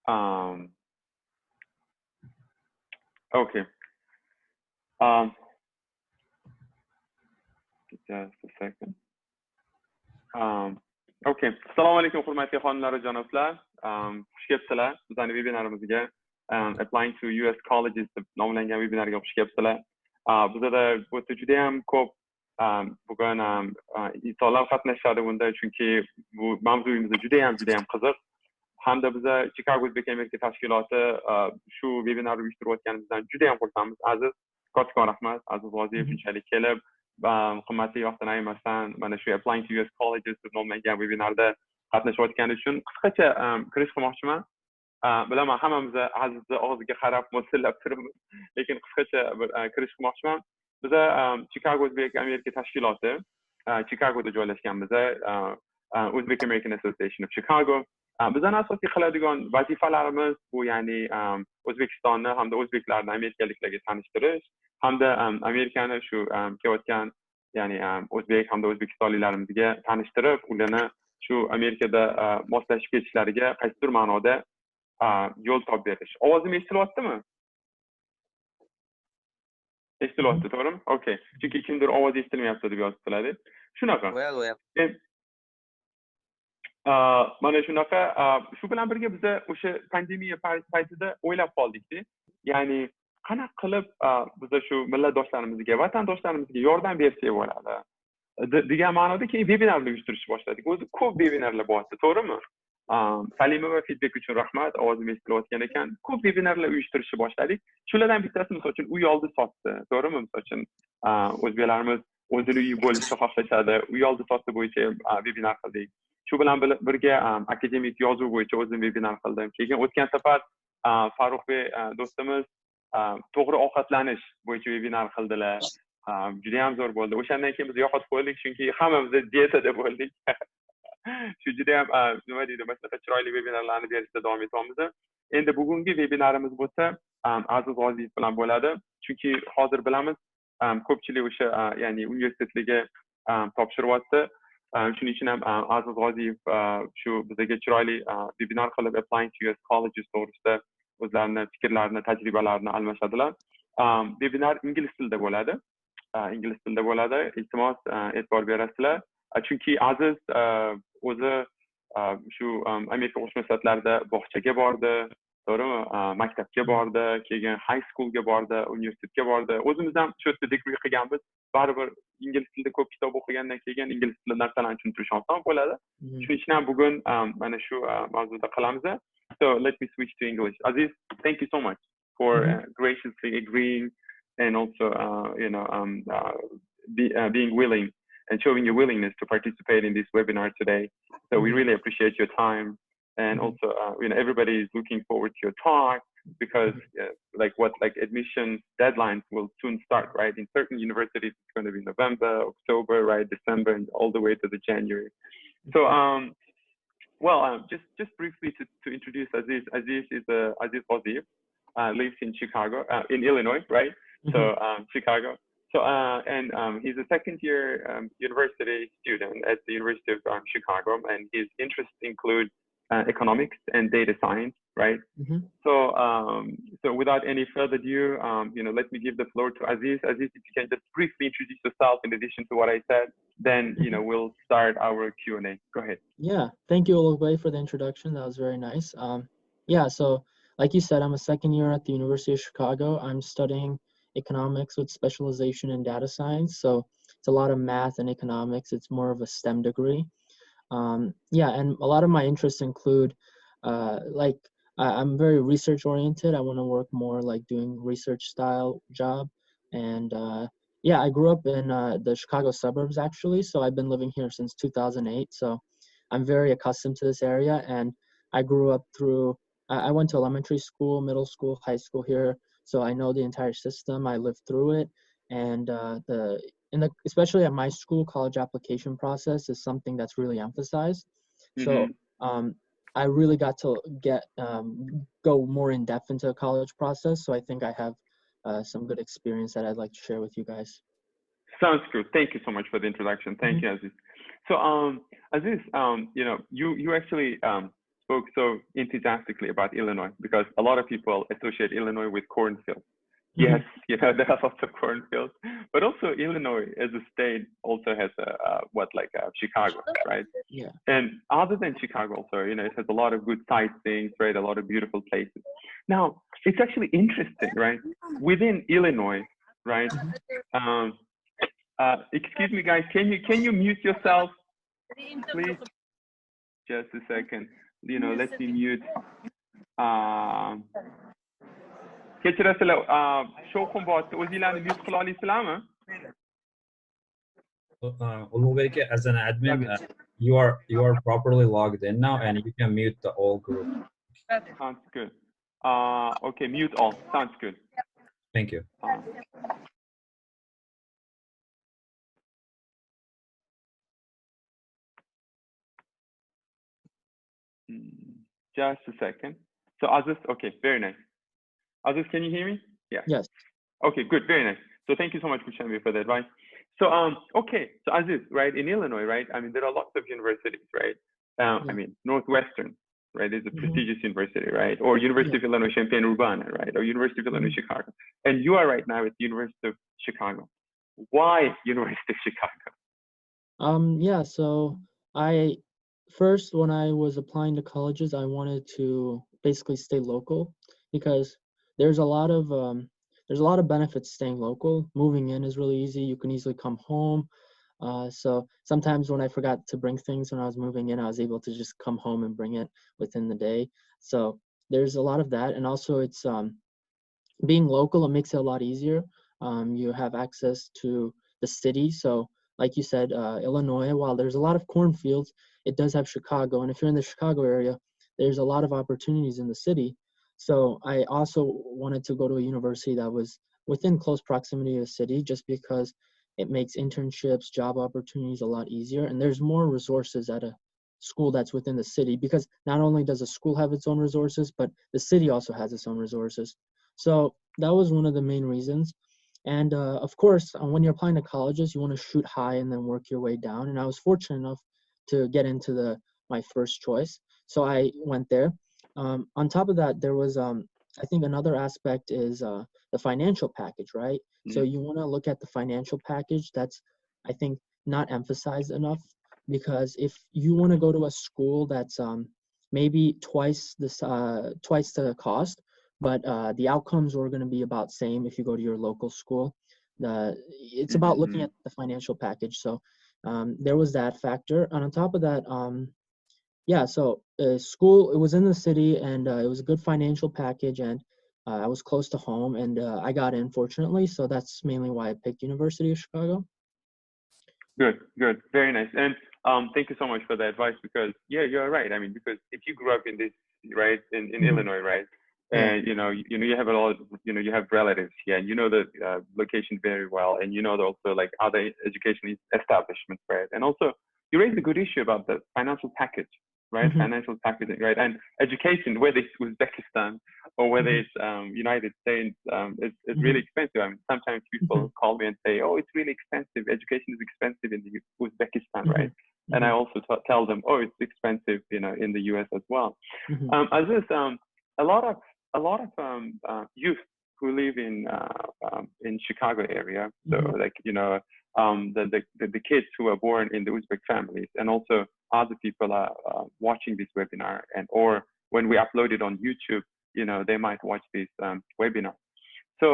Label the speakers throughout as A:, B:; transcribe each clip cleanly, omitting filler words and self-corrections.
A: Um, okay. Just a second. Okay. Assalomu alaykum, hurmatli xonimlar va janoblar. Xush kelibsizlar bizning webinarimizga. Applying to US colleges deb nomlangan webinarga xush kelibsizlar. Bizda o'ta juda ham ko'p bugun insonlar qatnashadi bunda, chunki bu mavzuyimiz juda ham qiziq. Hamda biza Chikago Universitetining tashkiloti shu webinarni uyushtirayotganimizdan juda ham xursandmiz. Aziz, kattakon rahmat. Aziz G'oziev shunchalik kelib, qimmatli vaqtini ayirmasdan mana shu Applying to US colleges deb nomlangan webinarda qatnashayotgani uchun qisqacha kirish qilmoqchiman. Bilaman hammamiz Azizni og'ziga qarab mo'sillab turibmiz, lekin qisqacha bir kirish qilmoqchiman. Biza Chikago Amerika tashkiloti, Chikagoda joylashganmiz. Uzbek American Association of Chicago. Bizning asosiy qiladigan vazifalarimiz bu, ya'ni O'zbekistonni hamda o'zbeklarni amerikaliklarga tanishtirish, hamda Amerikani shu kelayotgan, ya'ni o'zbek hamda o'zbekistonliklarimizga tanishtirib, ularni shu Amerikada moslashib ketishlariga qaysidir ma'noda yo'l topib berish. Ovozim eshitilyaptimi? Eshitilyapti, to'g'rimi? Okay. Chunki kimdir ovoz eshitilmayapti deb yozibdilar. Shunaqa. Mana shunaqa. Shu bilan birga biz o'sha pandemiya paytida o'ylab qoldikki, ya'ni qanaqa qilib biz shu millatdoshlarimizga, vatandoshlarimizga yordam bersak bo'ladi degan ma'noda keyin webinarlar uyushtirishni boshladik. O'zi ko'p webinarlar bo'lyapti, to'g'rimi? Salima va feedback uchun rahmat. Ovozim eshitilayotgan ekan. Ko'p webinarlar uyushtirishni boshladik. Shulardan bittasi, misol uchun, uy oldi sotdi, to'g'rimi? Misol uchun, o'zbeklarimiz o'zini uyi bo'lishni xohlashadi. Uy oldi sotdi bo'yicha webinar qildik. Shu bilan birga akademik yozuv bo'yicha o'zim webinar qildim. Keyin o'tgan safar Farruxbek do'stimiz to'g'ri ovqatlanish bo'yicha webinar qildilar. Juda ham zo'r bo'ldi. O'shandan keyin biz yo'qotib qo'ydik, chunki hammamiz dietada bo'ldik. Shu juda ham nima deydi, masalan, chiroyli webinarlarni berishda davom etyapmiz. Endi bugungi webinarimiz bo'lsa Aziz G'oziev bilan bo'ladi, chunki hozir bilamiz ko'pchilik o'sha ya'ni universitetlarga topshiryapti. Shuning uchun ham Aziz G'oziev shu bizga chiroyli webinar qilib Applying to US colleges to'g'risida o'zlarini fikrlarini, tajribalarini almashadilar. Webinar ingliz tilida bo'ladi. Iltimos e'tibor berasizlar. Chunki Aziz o'zi shu Amerika Qo'shma Shtatlarida bog'chaga bordi, to'g'rimi? Maktabga bordi, keyin high schoolga bordi, universitetga bordi. O'zimiz ham shu yerda degree qilganmiz. Baribir ingliz tilida ko'p kitob o'qigandan keyin ingliz tili narsalarini tushuntirish oson bo'ladi. Shuning uchun ham bugun mana shu mavzuda qilamiz. So let me switch to English. Aziz, thank you so much for graciously agreeing and also being willing and showing your willingness to participate in this webinar today. So we really appreciate your time, and also everybody is looking forward to your talk, because admission deadlines will soon start, right? In certain universities it's going to be November, October, right, December, and all the way to the January. So just briefly to introduce Aziz. Aziz is Aziz Goziev, lives in Chicago, in Illinois, right? So Chicago. So he's a second-year university student at the University of Chicago, and his interests include economics and data science, right? So without any further ado, let me give the floor to Aziz. Aziz, if you can just briefly introduce yourself in addition to what I said, then we'll start our Q&A. Go ahead.
B: Yeah, thank you, Ologway, for the introduction. That was very nice. So like you said, I'm a second year at the University of Chicago. I'm studying economics with specialization in data science. So it's a lot of math and economics. It's more of a STEM degree. And a lot of my interests include, I'm very research oriented. I want to work more like doing research style job. And I grew up in the Chicago suburbs, actually. So I've been living here since 2008. So I'm very accustomed to this area. And I grew up I went to elementary school, middle school, high school here. So I know the entire system. I lived through it. And especially at my school, college application process is something that's really emphasized. So I really got to go more in depth into the college process. So I think I have some good experience that I'd like to share with you guys.
A: Sounds good. Thank you so much for the introduction. Thank you, Aziz. So Aziz, you actually spoke so enthusiastically about Illinois, because a lot of people associate Illinois with cornfields. Yes, you know, there are lots of cornfields, but also Illinois as a state also has Chicago, right?
B: Yeah.
A: And other than Chicago also, you know, it has a lot of good sightseeing, right? A lot of beautiful places. Now, it's actually interesting, right? Within Illinois, right? Excuse me, guys, can you mute yourself, please? Just a second. You know, let me mute. Kechirasizlar, shovqin o'zinglarni mute qila olasizlarmi?
C: Ulug'bek, as an admin, you are properly logged in now, and you can mute the whole group.
A: Sounds good. Okay, mute all. Sounds good.
C: Thank you.
A: Just a second. So Aziz, okay, very nice. Aziz, can you hear me? Yeah.
B: Yes.
A: Okay, good, very nice. So thank you so much, Kushambi, for the advice. So okay, so Aziz, right, in Illinois, right? I mean, there are lots of universities, right? I mean, Northwestern, right, is a prestigious university, right? Or University of Illinois Champaign-Urbana, right? Or University of Illinois Chicago. And you are right now at the University of Chicago. Why University of Chicago?
B: Yeah, so when I was applying to colleges, I wanted to basically stay local, because there's a lot of benefits staying local. Moving in is really easy. You can easily come home. So sometimes when I forgot to bring things when I was moving in, I was able to just come home and bring it within the day. So there's a lot of that. And also it's being local, it makes it a lot easier. You have access to the city. So like you said, Illinois, while there's a lot of cornfields, it does have Chicago. And if you're in the Chicago area, there's a lot of opportunities in the city. So I also wanted to go to a university that was within close proximity to the city, just because it makes internships, job opportunities a lot easier. And there's more resources at a school that's within the city, because not only does a school have its own resources, but the city also has its own resources. So that was one of the main reasons. And of course, when you're applying to colleges, you want to shoot high and then work your way down. And I was fortunate enough to get into my first choice. So I went there. On top of that, there was, I think another aspect is the financial package, right? So you want to look at the financial package. That's, I think, not emphasized enough, because if you want to go to a school that's maybe twice the cost, but the outcomes are going to be about same if you go to your local school. It's about looking at the financial package. So there was that factor. And on top of that, so school, it was in the city, and it was a good financial package, and I was close to home, and I got in, fortunately. So that's mainly why I picked University of Chicago.
A: Good, very nice. And thank you so much for the advice, because you're right. I mean, because if you grew up in this, right, in Illinois, right, and you have a lot, you have relatives here, and you know the location very well, and you know also like other education establishments, right? And also you raised a good issue about the financial package, right? Financial packaging, right? And education, whether it's Uzbekistan or whether it's United States, it's really expensive. I mean, sometimes people call me and say, "Oh, it's really expensive. Education is expensive in the Uzbekistan, right?" And I also tell them, "Oh, it's expensive, in the US as well." Aziz, a lot of youth who live in Chicago area, so like the kids who are born in the Uzbek families, and also other people are watching this webinar, or when we upload it on YouTube, they might watch this webinar. So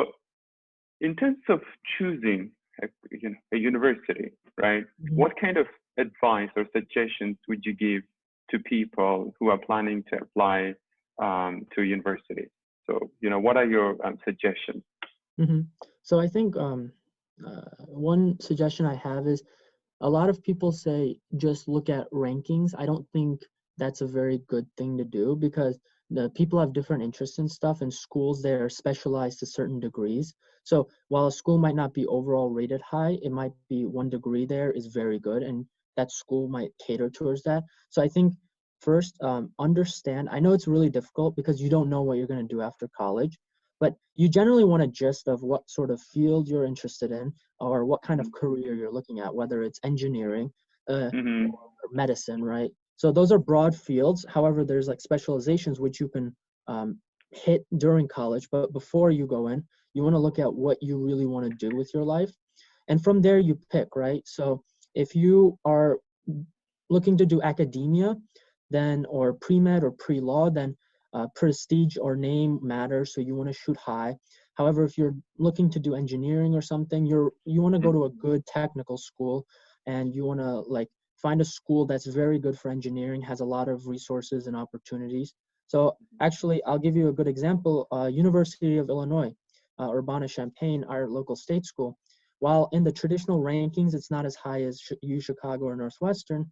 A: in terms of choosing a university, right, what kind of advice or suggestions would you give to people who are planning to apply to university? So, what are your suggestions?
B: So I think one suggestion I have is, a lot of people say just look at rankings. I don't think that's a very good thing to do, because the people have different interests in stuff, and schools, they're specialized to certain degrees. So while a school might not be overall rated high, it might be one degree there is very good, and that school might cater towards that. So I think first, understand, I know it's really difficult because you don't know what you're going to do after college, but you generally want a gist of what sort of field you're interested in, or what kind of career you're looking at, whether it's engineering or medicine, right? So those are broad fields. However, there's like specializations which you can hit during college, but before you go in, you want to look at what you really want to do with your life. And from there you pick, right? So if you are looking to do academia, then, or pre-med or pre-law, then prestige or name matters, so you want to shoot high. However, if you're looking to do engineering or something, you want to go to a good technical school, and you want to like find a school that's very good for engineering, has a lot of resources and opportunities. So actually, I'll give you a good example. University of Illinois, Urbana-Champaign, our local state school. While in the traditional rankings, it's not as high as UChicago or Northwestern,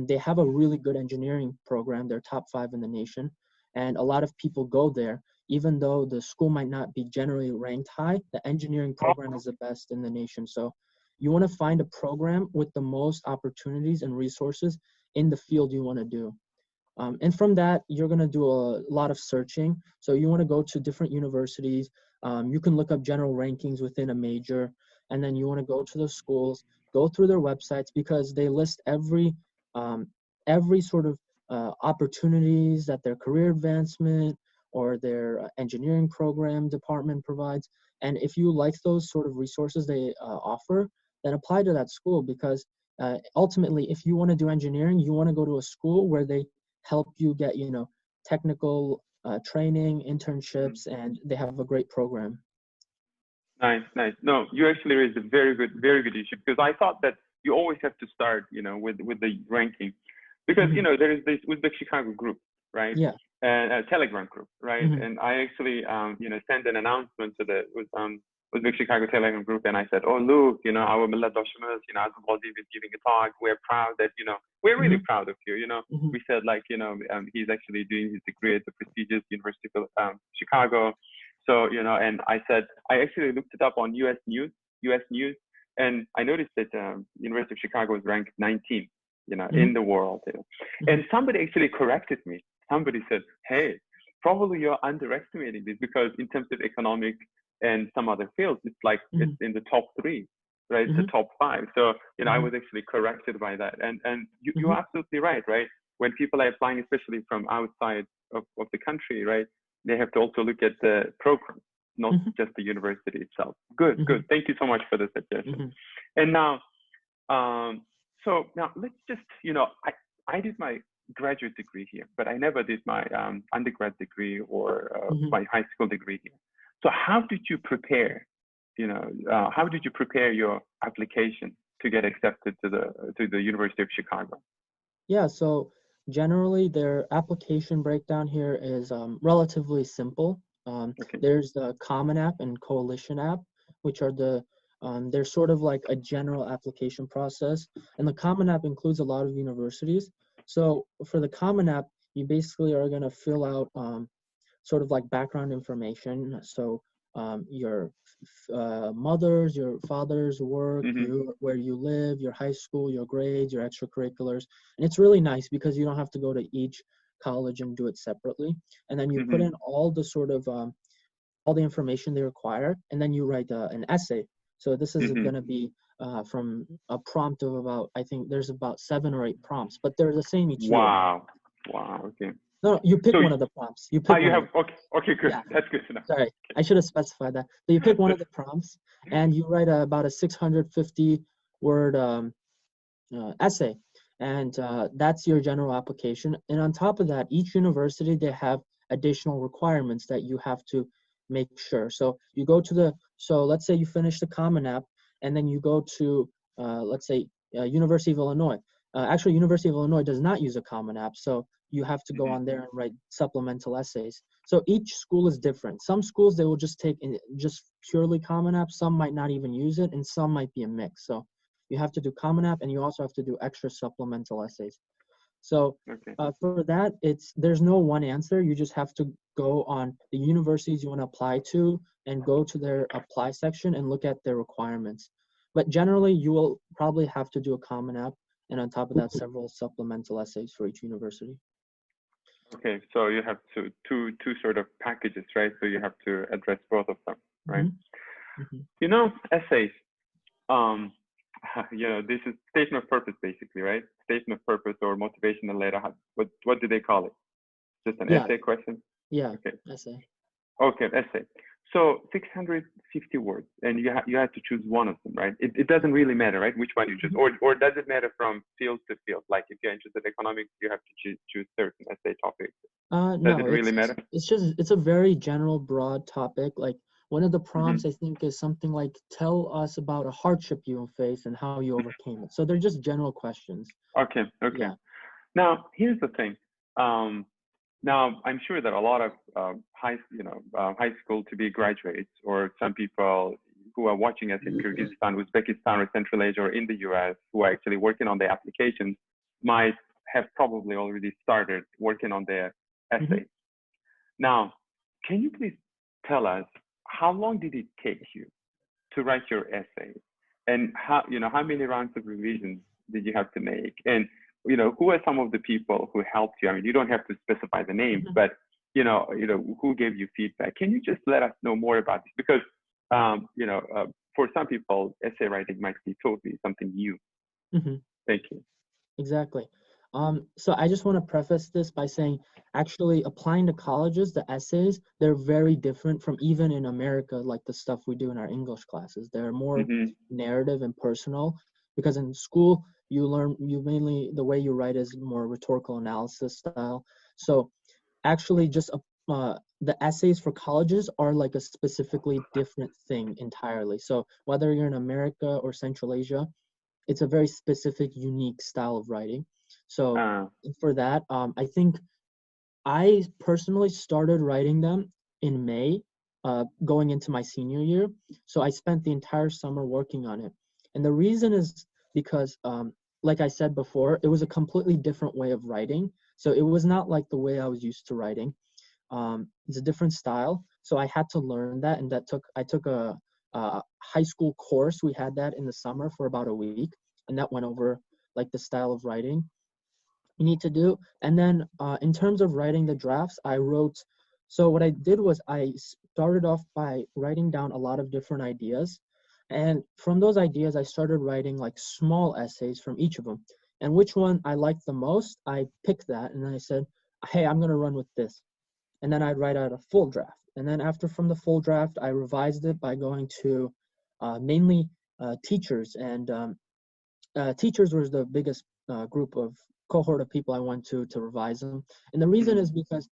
B: they have a really good engineering program. They're top 5 in the nation. And a lot of people go there. Even though the school might not be generally ranked high, the engineering program is the best in the nation. So you want to find a program with the most opportunities and resources in the field you want to do. And from that, you're going to do a lot of searching. So you want to go to different universities. You can look up general rankings within a major, and then you want to go to the schools, go through their websites, because they list every sort of opportunities that their career advancement or their engineering program department provides. And if you like those sort of resources they offer, then apply to that school, because ultimately, if you want to do engineering, you want to go to a school where they help you get, technical training, internships, and they have a great program.
A: Nice. No, you actually raised a very good issue, because I thought that you always have to start, with the ranking, because there is this Uzbek Chicago group, right?
B: Yeah.
A: And a Telegram group, right? And I actually, sent an announcement to the Uzbek Chicago Telegram group, and I said, oh look, our millatdoshimiz, Aziz Goziev is giving a talk. We're proud that, we're really proud of you. We said he's actually doing his degree at the prestigious University of Chicago. So, and I said, I actually looked it up on US News, and I noticed that University of Chicago is ranked 19, in the world. And somebody actually corrected me. Somebody said, hey, probably you're underestimating this, because in terms of economic and some other fields, it's like it's in the top 3, right? The top 5. So, I was actually corrected by that. And you're absolutely right? When people are applying, especially from outside of the country, right? They have to also look at the program, not just the university itself. Good. Thank you so much for the suggestion. And now, so now let's just, I did my graduate degree here, but I never did my undergrad degree or my high school degree here. So how did you prepare? How did you prepare your application to get accepted to the University of Chicago?
B: Yeah. So generally, their application breakdown here is relatively simple. There's the Common App and Coalition App, which are they're sort of like a general application process. And the Common App includes a lot of universities. So for the Common App, you basically are going to fill out sort of like background information. So your mother's, your father's work, where you live, your high school, your grades, your extracurriculars. And it's really nice because you don't have to go to each college and do it separately. And then you put in all the sort of all the information they require, and then you write an essay. So this is going to be from a prompt of about, I think there's about 7 or 8 prompts, but they're the same each year.
A: Wow. Okay.
B: No, you pick one of the prompts. You pick.
A: Okay, good. Yeah. That's good to know.
B: Sorry, I should have specified that. So you pick one of the prompts, and you write about a 650-word essay, and that's your general application. And on top of that, each university, they have additional requirements that you have to make sure. So you go to let's say you finish the Common App, and then you go to let's say University of Illinois. Actually, University of Illinois does not use a Common App, so you have to go on there and write supplemental essays. So each school is different. Some schools, they will just take just purely Common App. Some might not even use it, and some might be a mix. So you have to do Common App, and you also have to do extra supplemental essays. So for that, there's no one answer. You just have to go on the universities you want to apply to and go to their apply section and look at their requirements. But generally, you will probably have to do a Common App, and on top of that, several supplemental essays for each university.
A: Okay, so you have two sort of packages, right? So you have to address both of them, right? Essays. This is statement of purpose, basically, right? statement of purpose or motivational letter? What do they call it? Just an
B: Yeah.
A: essay question?
B: Yeah.
A: Okay.
B: Essay.
A: Okay, essay. So 650 words, and you have to choose one of them, right? It doesn't really matter, right, which one you choose, or does it matter from field to field? Like if you're interested in economics, you have to choose certain essay topics. Does
B: No,
A: it really matter?
B: It's a very general, broad topic. Like one of the prompts I think is something like, tell us about a hardship you face and how you overcame it. So they're just general questions.
A: Okay.
B: Yeah.
A: Now here's the thing. Now I'm sure that a lot of high school to be graduates, or some people who are watching us in Kyrgyzstan, Uzbekistan, or Central Asia, or in the US, who are actually working on their applications, might have probably already started working on their essays. Now, can you please tell us how long did it take you to write your essay, and how many rounds of revisions did you have to make, and who are some of the people who helped you? I mean, you don't have to specify the names, but who gave you feedback? Can you just let us know more about this? Because for some people, essay writing might be totally something new. Thank you.
B: Exactly. So I just want to preface this by saying, actually applying to colleges, the essays, they're very different from even in America, like the stuff we do in our English classes. They're more narrative and personal, because in school, you mainly, the way you write is more rhetorical analysis style. So actually just the essays for colleges are like a specifically different thing entirely. So whether you're in America or Central Asia, it's a very specific, unique style of writing. So for that, I think I personally started writing them in May, going into my senior year. So I spent the entire summer working on it. And the reason is because, like I said before, it was a completely different way of writing. So it was not like the way I was used to writing. It's a different style. So I had to learn that, and I took a high school course. We had that in the summer for about a week, and that went over like the style of writing you need to do. And then in terms of writing the drafts, so what I did was I started off by writing down a lot of different ideas. And from those ideas, I started writing like small essays from each of them. And which one I liked the most, I picked that, and then I said, hey, I'm going to run with this. And then I'd write out a full draft. And then from the full draft, I revised it by going to mainly teachers. And teachers was the biggest cohort of people I went to revise them. And the reason is because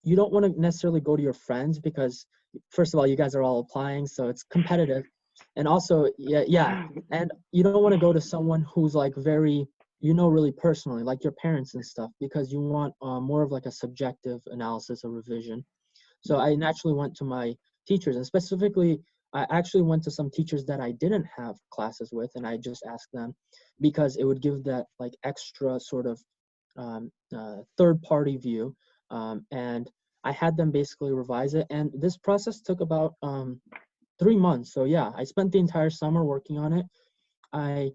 B: you don't want to necessarily go to your friends, because first of all, you guys are all applying, so it's competitive. And also, and you don't want to go to someone who's like very, really personally, like your parents and stuff, because you want more of like a subjective analysis or revision. So I naturally went to my teachers, and specifically, I actually went to some teachers that I didn't have classes with, and I just asked them, because it would give that like extra sort of third-party view. And I had them basically revise it, and this process took about 3 months. So yeah, I spent the entire summer working on it. I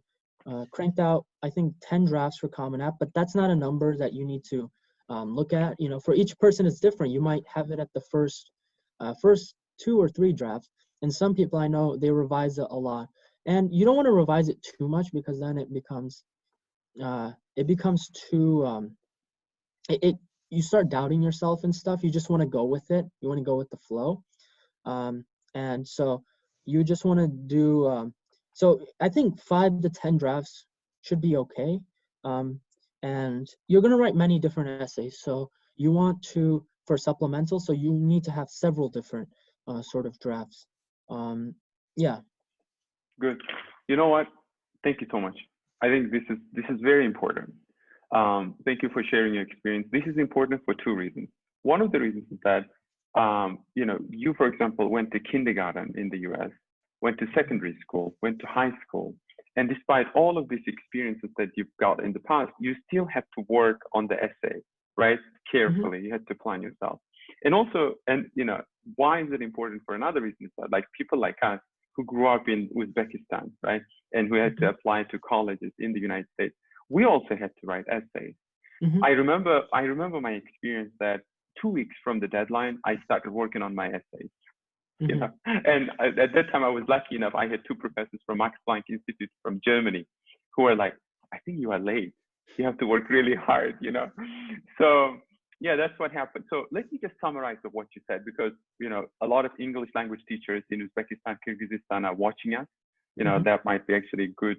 B: cranked out, I think, 10 drafts for Common App, but that's not a number that you need to look at. For each person, it's different. You might have it at the first 2 or 3 drafts, and some people I know, they revise it a lot. And you don't want to revise it too much, because then it becomes too you start doubting yourself and stuff. You just want to go with it. You want to go with the flow. And so you just want to do, so I think 5 to 10 drafts should be okay. And you're going to write many different essays. So you want to, for supplemental, so you need to have several different sort of drafts. Yeah.
A: Good. You know what? Thank you so much. I think this is very important. Thank you for sharing your experience. This is important for 2 reasons. One of the reasons is that, you, for example, went to kindergarten in the US, went to secondary school, went to high school. And despite all of these experiences that you've got in the past, you still have to work on the essay, right? Carefully. You had to plan yourself. And also, why is it important for another reason is that, like, people like us who grew up in Uzbekistan, right? And who had to apply to colleges in the United States, we also had to write essays. I remember my experience that 2 weeks from the deadline, I started working on my essays. And at that time, I was lucky enough. I had 2 professors from Max Planck Institute from Germany who were like, I think you are late. You have to work really hard, you know. So yeah, that's what happened. So let me just summarize of what you said, because you know a lot of English language teachers in Uzbekistan, Kyrgyzstan are watching us. You know, that might be actually a good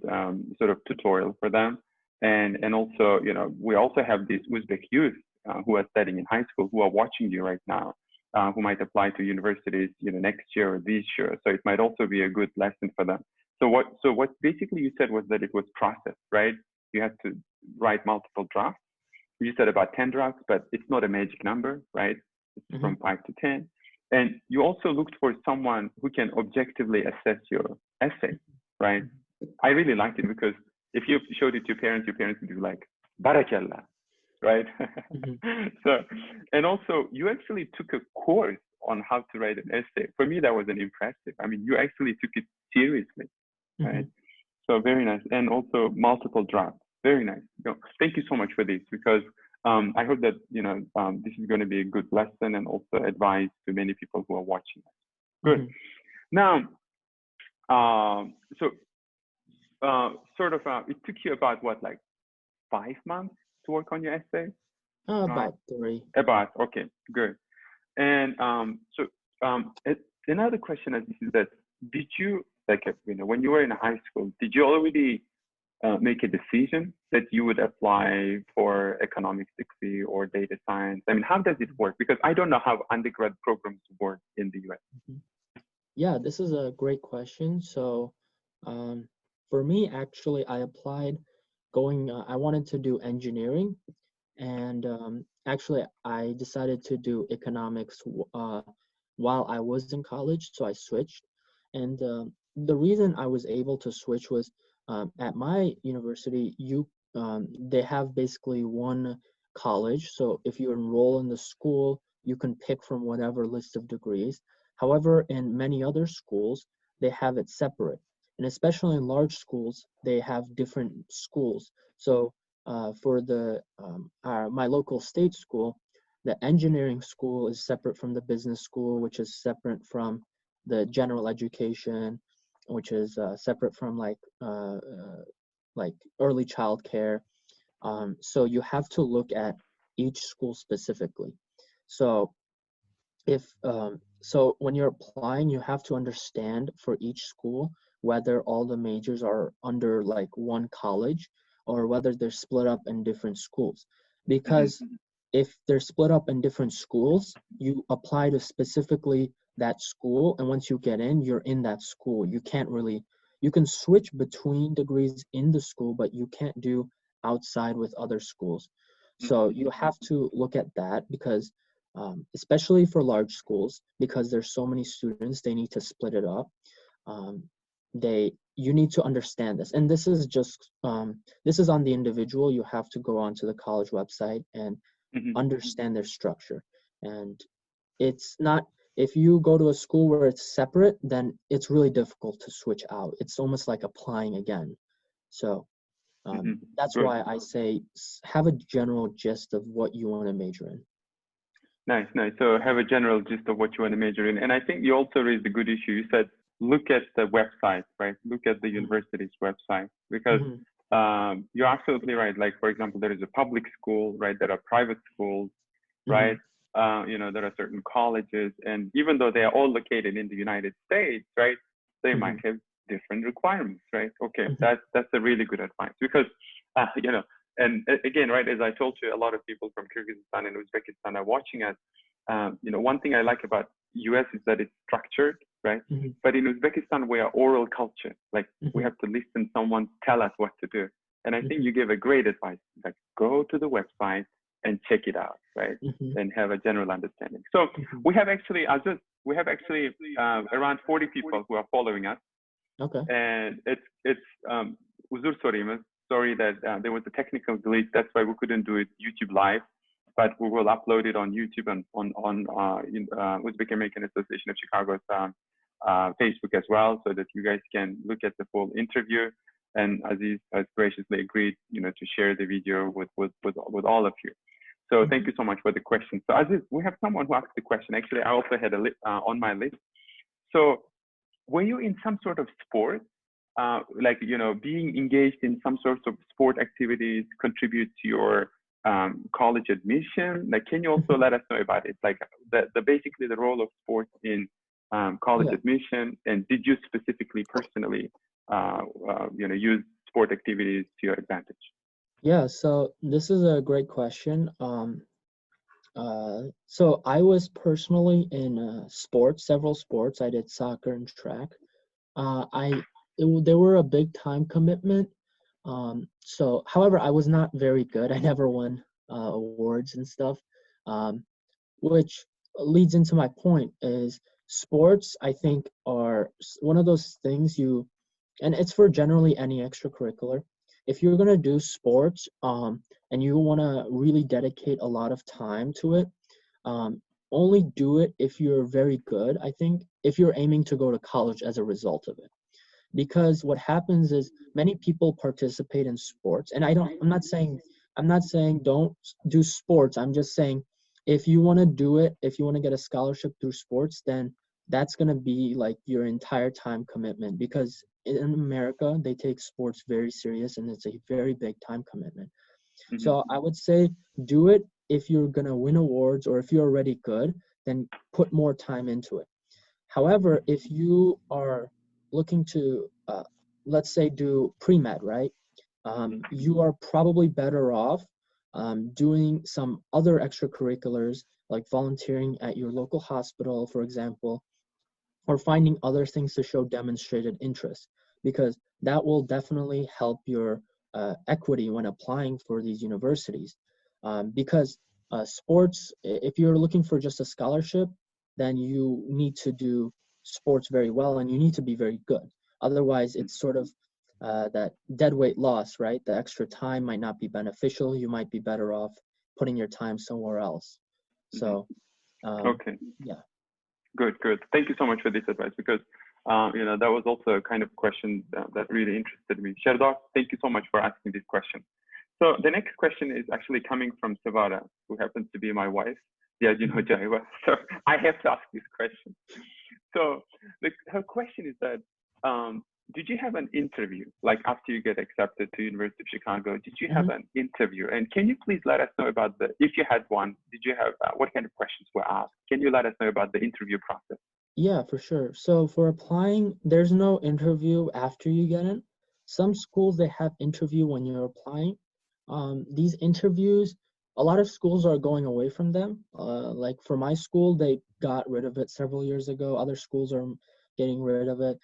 A: sort of tutorial for them. And also, you know, we also have these Uzbek youth who are studying in high school who are watching you right now, who might apply to universities, you know, next year or this year. So it might also be a good lesson for them. So what basically you said was that it was processed, right? You had to write multiple drafts. You said about 10 drafts, but it's not a magic number, right? It's from 5 to 10. And you also looked for someone who can objectively assess your essay, right? I really liked it because if you showed it to your parents would be like, barakallah, right? So, and also you actually took a course on how to write an essay. For me, that was an impressive. I mean, you actually took it seriously, right? So very nice. And also multiple drafts. Very nice. You know, thank you so much for this, because I hope that, you know, this is going to be a good lesson and also advice to many people who are watching us. Good. Now, sort of, it took you about what, like 5 months to work on your essay?
B: About 3.
A: Okay, good. And another question is that, did you, like, you know, when you were in high school, did you already make a decision that you would apply for economics degree or data science? I mean, how does it work? Because I don't know how undergrad programs work in the US.
B: Yeah, this is a great question. So for me, actually, I applied I wanted to do engineering, and actually I decided to do economics while I was in college, so I switched. And the reason I was able to switch was at my university, they have basically one college. So if you enroll in the school, you can pick from whatever list of degrees. However, in many other schools, they have it separate. And especially in large schools, they have different schools. So for my local state school, the engineering school is separate from the business school, which is separate from the general education, which is separate from like early child care. So you have to look at each school specifically. So so when you're applying, you have to understand for each school whether all the majors are under like one college or whether they're split up in different schools. Because if they're split up in different schools, you apply to specifically that school, and once you get in, you're in that school. You can switch between degrees in the school, but you can't do outside with other schools. So you have to look at that, because especially for large schools, because there's so many students, they need to split it up. You need to understand this, and this is just this is on the individual. You have to go onto the college website and understand their structure. And it's not, if you go to a school where it's separate, then it's really difficult to switch out. It's almost like applying again. So that's why I say have a general gist of what you want to major in.
A: Nice. So have a general gist of what you want to major in. And I think you also raised a good issue. You said, look at the website, right? Look at the university's website, because you're absolutely right. Like, for example, there is a public school, right? There are private schools, right? You know, there are certain colleges, and even though they are all located in the United States, right? They might have different requirements, right? Okay, that's a really good advice, because, you know, and again, right, as I told you, a lot of people from Kyrgyzstan and Uzbekistan are watching us. You know, one thing I like about US is that it's structured, right? But in Uzbekistan, we are oral culture. Like, we have to listen someone tell us what to do. And I think you gave a great advice, like, go to the website and check it out, right? And have a general understanding. So we have actually, Aziz, around 40 people who are following us.
B: Okay.
A: And it's uzur soraymiz. Sorry that there was a technical glitch. That's why we couldn't do it YouTube live, but we will upload it on YouTube and on Uzbek American Association of Chicago's Facebook as well, so that you guys can look at the full interview. And Aziz has graciously agreed, you know, to share the video with all of you. So thank you so much for the question. So Aziz, we have someone who asked the question. Actually, I also had a on my list. So were you in some sort of sport like, being engaged in some sorts of sport activities contribute to your college admission? Like, can you also let us know about it? Like basically the role of sports in college admission, and did you specifically personally, use sport activities to your advantage?
B: Yeah, so this is a great question. So I was personally in sports, several sports. I did soccer and track. They were a big time commitment. So, however, I was not very good. I never won awards and stuff, which leads into my point is sports, I think, are one of those things and it's for generally any extracurricular. If you're going to do sports and you want to really dedicate a lot of time to it, only do it if you're very good, I think, if you're aiming to go to college as a result of it. Because what happens is many people participate in sports, and I'm not saying don't do sports. I'm just saying if you want to do it, if you want to get a scholarship through sports, then that's going to be like your entire time commitment, because in America they take sports very serious and it's a very big time commitment. Mm-hmm. So I would say do it if you're going to win awards, or if you're already good, then put more time into it. However, if you are looking to, let's say, do pre-med, right? You are probably better off doing some other extracurriculars, like volunteering at your local hospital, for example, or finding other things to show demonstrated interest, because that will definitely help your equity when applying for these universities. Because sports, if you're looking for just a scholarship, then you need to do sports very well and you need to be very good. Otherwise, it's sort of that dead weight loss, right? The extra time might not be beneficial. You might be better off putting your time somewhere else. So,
A: okay.
B: Yeah.
A: Good. Thank you so much for this advice, because that was also a kind of question that really interested me. Sherdar, thank you so much for asking this question. So the next question is actually coming from Savara, who happens to be my wife. Yeah, so I have to ask this question. So her question is that, did you have an interview, like after you get accepted to University of Chicago, did you have an interview? And can you please let us know about if you had one, did you have, what kind of questions were asked? Can you let us know about the interview process?
B: Yeah, for sure. So for applying, there's no interview after you get in. Some schools, they have interview when you're applying. These interviews, a lot of schools are going away from them. Like for my school, they got rid of it several years ago. Other schools are getting rid of it.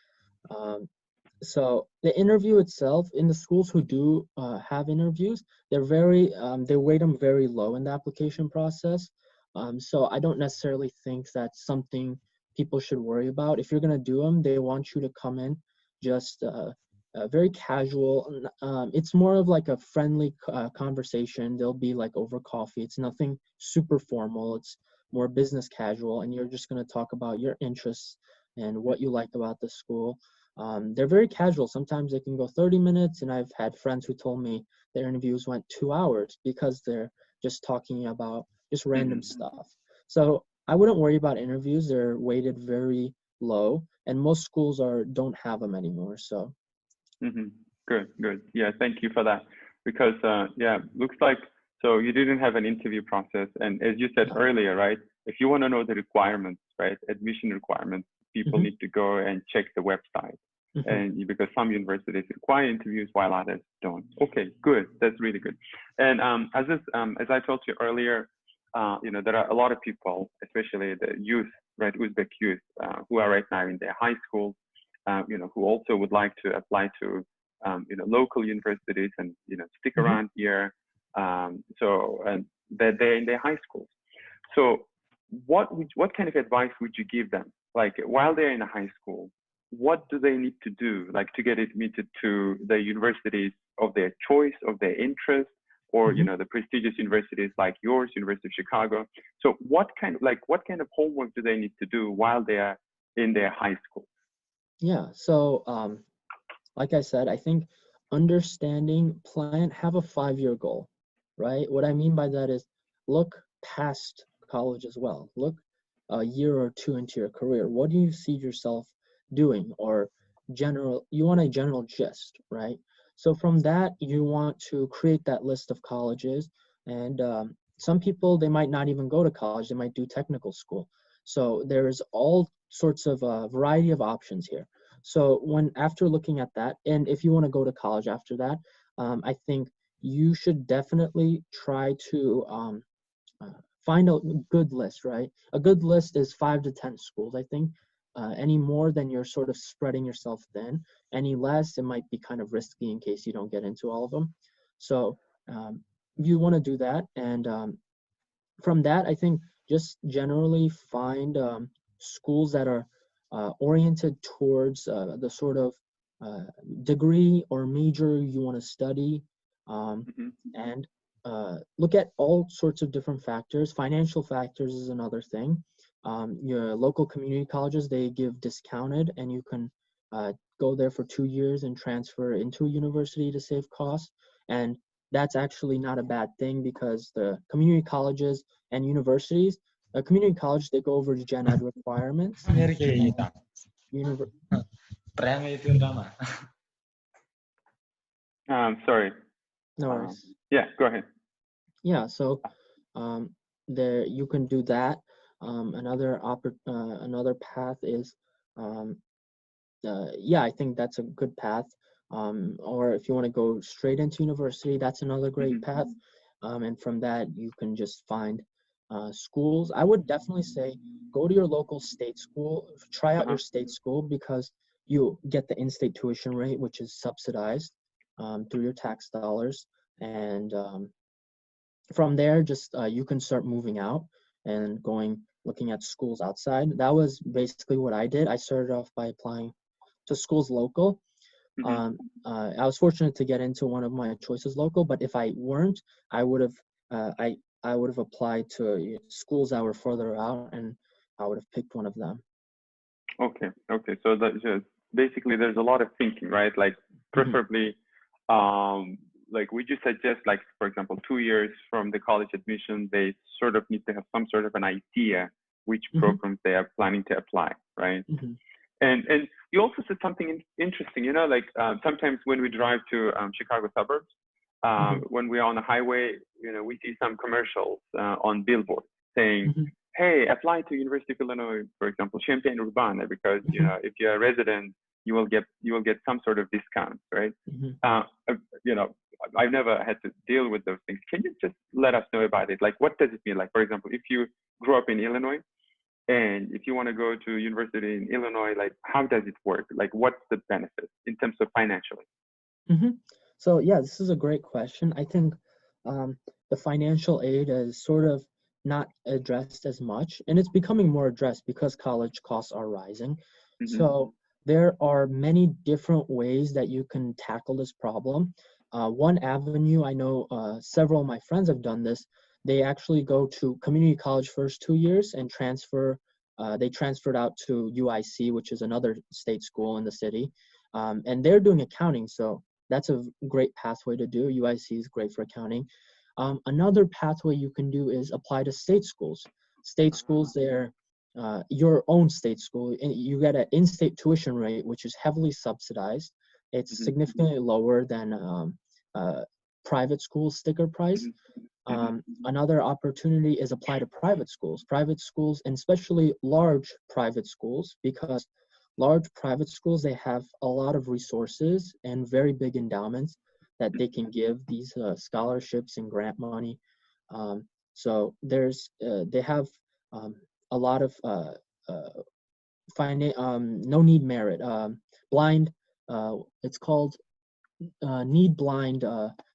B: So the interview itself, in the schools who do have interviews, they're they weight them very low in the application process. So I don't necessarily think that's something people should worry about. If you're going to do them, they want you to come in just very casual. It's more of like a friendly conversation. They'll be like over coffee. It's nothing super formal. It's more business casual, and you're just going to talk about your interests and what you like about the school. They're very casual. Sometimes they can go 30 minutes, and I've had friends who told me their interviews went 2 hours because they're just talking about just random stuff. So I wouldn't worry about interviews. They're weighted very low, and most schools don't have them anymore. So.
A: Good. Yeah, thank you for that. Because looks like so you didn't have an interview process, and as you said earlier, right? If you want to know the requirements, right, admission requirements, people need to go and check the website. And because some universities require interviews while others don't. Okay, good. That's really good. And as I told you earlier, there are a lot of people, especially the youth, right, Uzbek youth, who are right now in their high schools, who also would like to apply to, local universities and, stick around here. And they're in their high schools. So what kind of advice would you give them? Like while they're in a high school, what do they need to do, like to get admitted to the universities of their choice, of their interest, or the prestigious universities like yours, University of Chicago? So what kind of homework do they need to do while they are in their high school? Yeah.
B: So like I said, I think understanding, have a 5-year goal, right? What I mean by that is look past college as well. Look a year or two into your career. What do you see yourself doing? Or a general gist, right? So from that, you want to create that list of colleges, and some people, they might not even go to college, they might do technical school. So there's all sorts of variety of options here. So after looking at that, and if you want to go to college after that, I think you should definitely try to find a good list, right? A good list is 5 to 10 schools, I think. Any more, then you're sort of spreading yourself thin. Any less, it might be kind of risky in case you don't get into all of them. So you want to do that. And from that, I think just generally find schools that are oriented towards the sort of degree or major you want to study, and look at all sorts of different factors. Financial factors is another thing. Your local community colleges, they give discounted, and you can go there for 2 years and transfer into a university to save costs. And that's actually not a bad thing, because the community colleges and universities, a community college, they go over gen ed requirements.
A: Sorry.
B: No worries.
A: Yeah, go ahead.
B: Yeah, so there you can do that. Another path is, I think that's a good path. Or if you want to go straight into university, that's another great path. And from that, you can just find schools. I would definitely say go to your local state school, try out your state school, because you get the in-state tuition rate, which is subsidized through your tax dollars. And from there, just you can start moving out and looking at schools outside. That was basically what I did. I started off by applying to schools local. I was fortunate to get into one of my choices local, but if I weren't, I would have applied to schools that were further out, and I would have picked one of them.
A: Okay. So that basically, there's a lot of thinking, right? Like preferably, like would you suggest, like for example, 2 years from the college admission, they sort of need to have some sort of an idea which programs they are planning to apply, right? And you also said something interesting, like sometimes when we drive to Chicago suburbs, when we're on the highway, we see some commercials on billboards saying, hey, apply to University of Illinois, for example, Champaign-Urbana, because, if you're a resident, you will get some sort of discount, right? I've never had to deal with those things. Can you just let us know about it? Like, what does it mean? Like, for example, if you grew up in Illinois, and if you want to go to university in Illinois, like, how does it work? Like, what's the benefit in terms of financially?
B: So, yeah, this is a great question. I think the financial aid is sort of not addressed as much, and it's becoming more addressed because college costs are rising. So there are many different ways that you can tackle this problem. One avenue, I know several of my friends have done this. They actually go to community college first 2 years and they transferred out to UIC, which is another state school in the city. And they're doing accounting, so that's a great pathway to do. UIC is great for accounting. Another pathway you can do is apply to state schools. State schools, they're your own state school. You get an in-state tuition rate, which is heavily subsidized. It's significantly lower than private school sticker price. Another opportunity is apply to private schools, and especially large private schools, because large private schools, they have a lot of resources and very big endowments that they can give these scholarships and grant money. So they have a lot of no need merit, blind, it's called need blind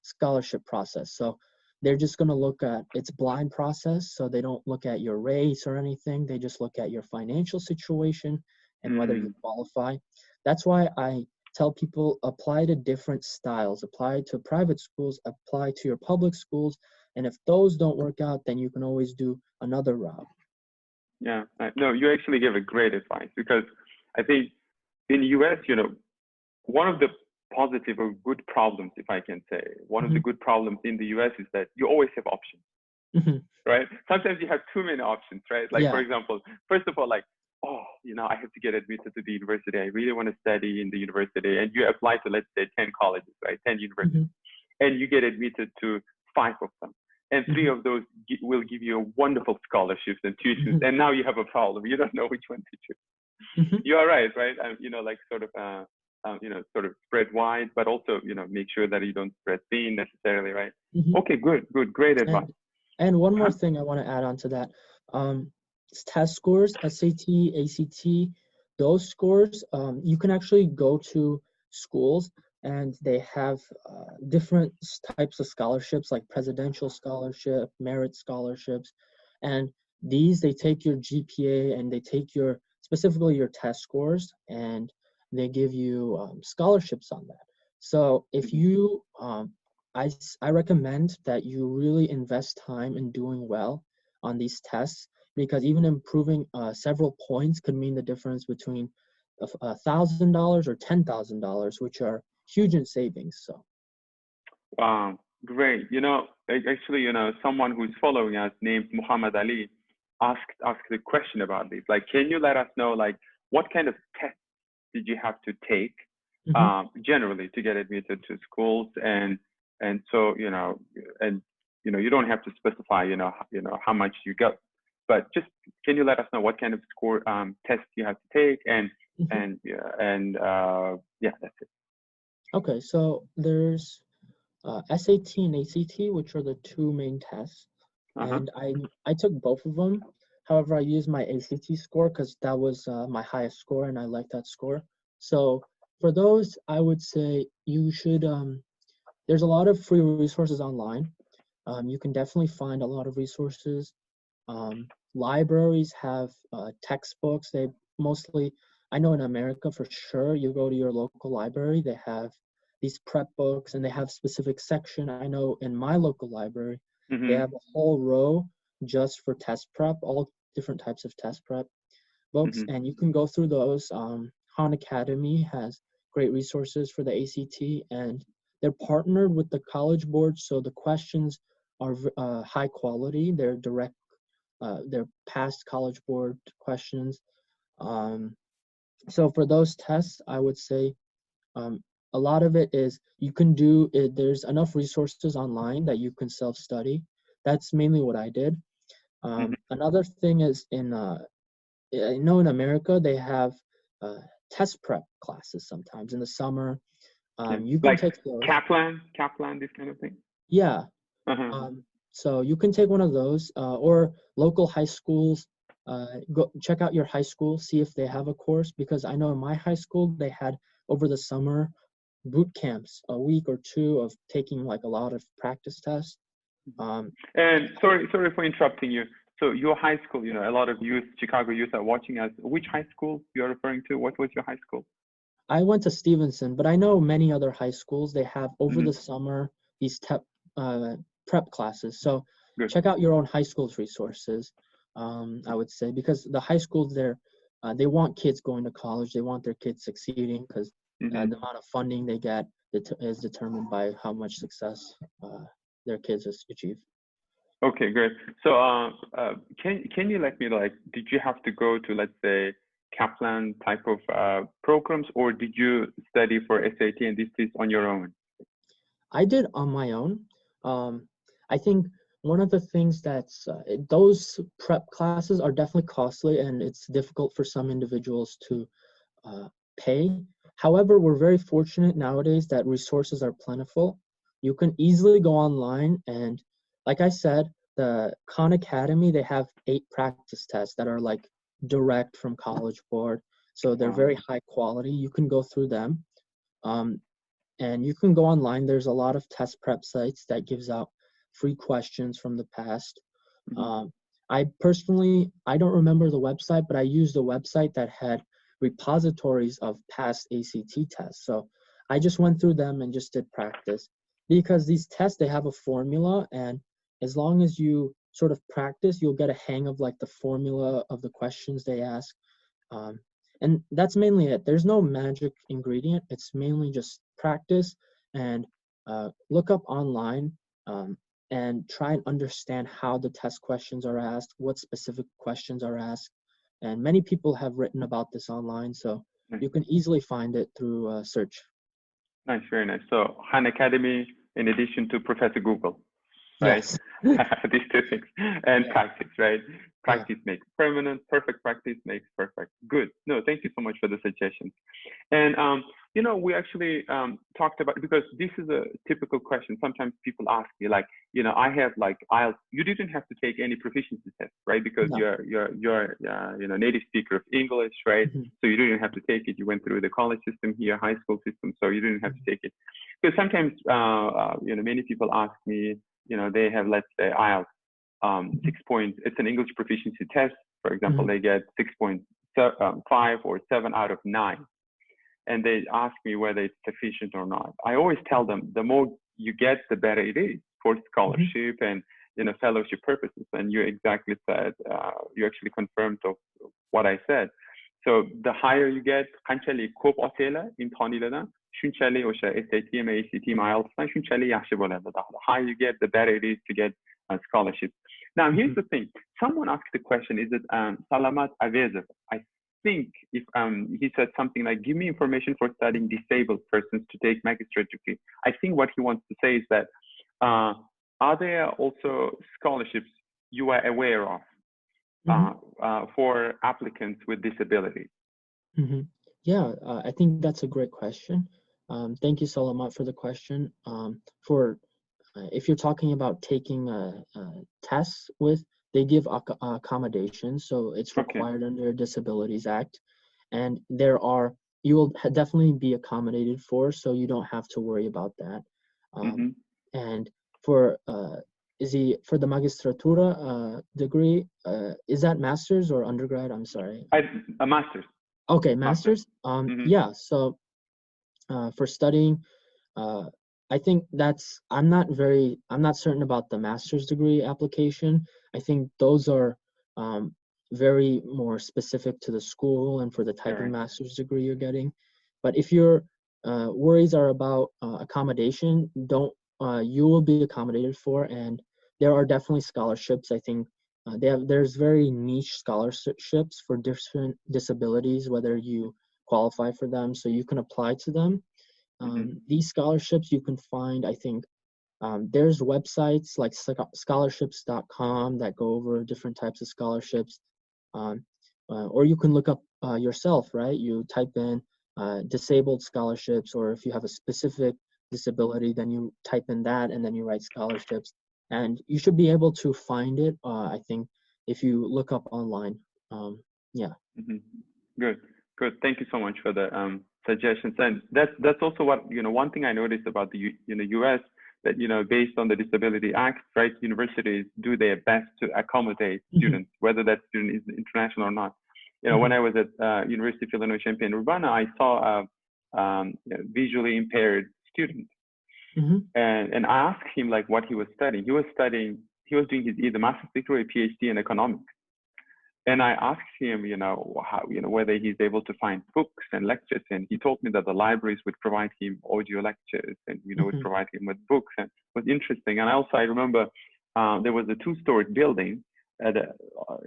B: scholarship process. So they're just going to look at, it's blind process, so they don't look at your race or anything. They just look at your financial situation and whether you qualify. That's why I tell people, apply to different styles, apply to private schools, apply to your public schools, and if those don't work out, then you can always do another route.
A: Yeah, no, you actually gave a great advice, because I think in the US, one of the positive or good problems, if I can say, one of the good problems in the US is that you always have options, right? Sometimes you have too many options, right? Like, for example, first of all, like, oh, I have to get admitted to the university. I really want to study in the university. And you apply to, let's say, 10 colleges, right? 10 universities. And you get admitted to 5 of them. And 3 of those will give you wonderful scholarships and tuitions. And now you have a problem. You don't know which one to choose. You are right? Like sort of spread wide, but also, make sure that you don't spread thin necessarily, right? Okay, good. Great advice.
B: And one more thing I want to add on to that. Test scores, SAT, ACT, those scores, you can actually go to schools and they have different types of scholarships, like presidential scholarship, merit scholarships. And these, they take your GPA and they take specifically your test scores, and they give you scholarships on that. So if you, I recommend that you really invest time in doing well on these tests, because even improving several points could mean the difference between $1,000 or $10,000, which are huge in savings. So,
A: wow, great. Actually, someone who's following us named Muhammad Ali asked a question about this. Like, can you let us know, like, what kind of tests did you have to take generally to get admitted to schools? And so, you don't have to specify, how much you got, but just can you let us know what kind of score tests you have to take? And that's it.
B: Okay, so there's SAT and ACT, which are the 2 main tests. And I took both of them. However, I used my ACT score because that was my highest score, and I liked that score. So for those, I would say you should, there's a lot of free resources online. You can definitely find a lot of resources. Libraries have textbooks. They mostly, I know in America for sure, you go to your local library, they have these prep books and they have specific section. I know in my local library, they have a whole row just for test prep, all different types of test prep books, and you can go through those. Khan Academy has great resources for the ACT, and they're partnered with the College Board, so the questions are high quality. They're direct, they're past College Board questions. So for those tests, I would say a lot of it is you can do it. There's enough resources online that you can self-study. That's mainly what I did. Another thing is I know in America they have test prep classes sometimes in the summer. You can
A: like
B: take those.
A: Kaplan, this kind of thing.
B: Yeah. So you can take one of those, or local high schools. Go check out your high school, see if they have a course, because I know in my high school they had over the summer boot camps, a week or 2 of taking like a lot of practice tests.
A: And sorry for interrupting you. So your high school, a lot of youth, Chicago youth are watching us. Which high school you're referring to? What was your high school?
B: I went to Stevenson, but I know many other high schools, they have over the summer these prep classes. So check out your own high school's resources, I would say, because the high schools there, they want kids going to college. They want their kids succeeding, because the amount of funding they get is determined by how much success their kids achieve.
A: Okay, great. So can you let me, like, did you have to go to, let's say, Kaplan type of programs, or did you study for SAT and this is on your own?
B: I did on my own. I think one of the things that's, those prep classes are definitely costly, and it's difficult for some individuals to pay. However, we're very fortunate nowadays that resources are plentiful. You can easily go online, and like I said, the Khan Academy, they have 8 practice tests that are like direct from College Board. So they're very high quality. You can go through them. And you can go online. There's a lot of test prep sites that gives out free questions from the past. I personally, I don't remember the website, but I used a website that had repositories of past ACT tests. So I just went through them and just did practice, because these tests, they have a formula, and as long as you sort of practice, you'll get a hang of like the formula of the questions they ask. And that's mainly it. There's no magic ingredient. It's mainly just practice and look up online and try and understand how the test questions are asked, what specific questions are asked, and many people have written about this online, so you can easily find it through search.
A: Nice, very nice. So Khan Academy, in addition to Professor Google, right?
B: Yes.
A: These two things, and
B: Yeah.
A: practice, right? Practice makes permanent. Perfect practice makes perfect. Good. No, thank you so much for the suggestions. And you know, we actually talked about, because this is a typical question. Sometimes people ask me, like, you know, I have like IELTS. You didn't have to take any proficiency test, right? Because
B: No.
A: you're you know, native speaker of English, right?
B: Mhm.
A: So you didn't have to take it. You went through the college system here, high school system, so you didn't have to take it. Because sometimes you know, many people ask me, you know, they have, let's say, IELTS 6 points. It's an English proficiency test. For example, they get 6.5 or 7 out of 9. And they ask me whether it's sufficient or not. I always tell them, the more you get, the better it is for scholarship and, you know, fellowship purposes. And you exactly said, you actually confirmed of what I said. So the higher you get, qanchalik ko'p otanglar imtihoninglardan, shunchalik o'sha SAT, ACT, IELTSdan shunchalik yaxshi bo'ladi. The higher you get, the better it is to get a scholarship. Now, here's the thing. Someone asked the question, is it Salamat Avezov? I think if he said something like, give me information for studying disabled persons to take magistrate degree. I think what he wants to say is that, are there also scholarships you are aware of for applicants with disabilities?
B: Yeah, I think that's a great question. Thank you, Salamat, for the question. If you're talking about taking tests they give accommodations, so it's required under Disabilities Act, and you will definitely be accommodated for, so you don't have to worry about that. And for the magistratura degree, is that master's or undergrad? I'm sorry.
A: A master's.
B: Okay, master's. Yeah. So for studying, I think I'm not certain about the master's degree application. I think those are very more specific to the school and for the type of master's degree you're getting. But if your worries are about accommodation, you will be accommodated for, and there are definitely scholarships. I think there's very niche scholarships for different disabilities, whether you qualify for them, so you can apply to them. These scholarships you can find, I think, there's websites like scholarships.com that go over different types of scholarships, or you can look up yourself, right? You type in disabled scholarships, or if you have a specific disability, then you type in that and then you write scholarships, and you should be able to find it, I think, if you look up online. Yeah.
A: Good. Thank you so much for the suggestions. And that's also what, you know, one thing I noticed about the US, that, you know, based on the Disability Act, right, universities do their best to accommodate students, whether that student is international or not. You know, when I was at University of Illinois Champaign-Urbana, I saw a visually impaired student, and I asked him like what he was studying. He was doing his either master's degree or PhD in economics. And I asked him, you know, whether he's able to find books and lectures, and he told me that the libraries would provide him audio lectures and, you know, would provide him with books, and it was interesting. And I remember there was a 2-story building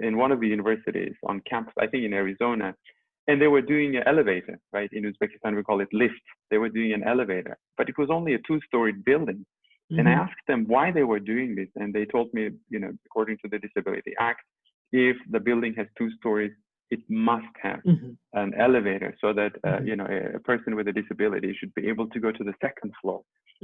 A: in one of the universities on campus, I think in Arizona, and they were doing an elevator, right? In Uzbekistan, we call it lift. They were doing an elevator, but it was only a 2-story building. And I asked them why they were doing this, and they told me, you know, according to the Disability Act, if the building has 2 stories, it must have an elevator, so that you know, a person with a disability should be able to go to the 2nd floor,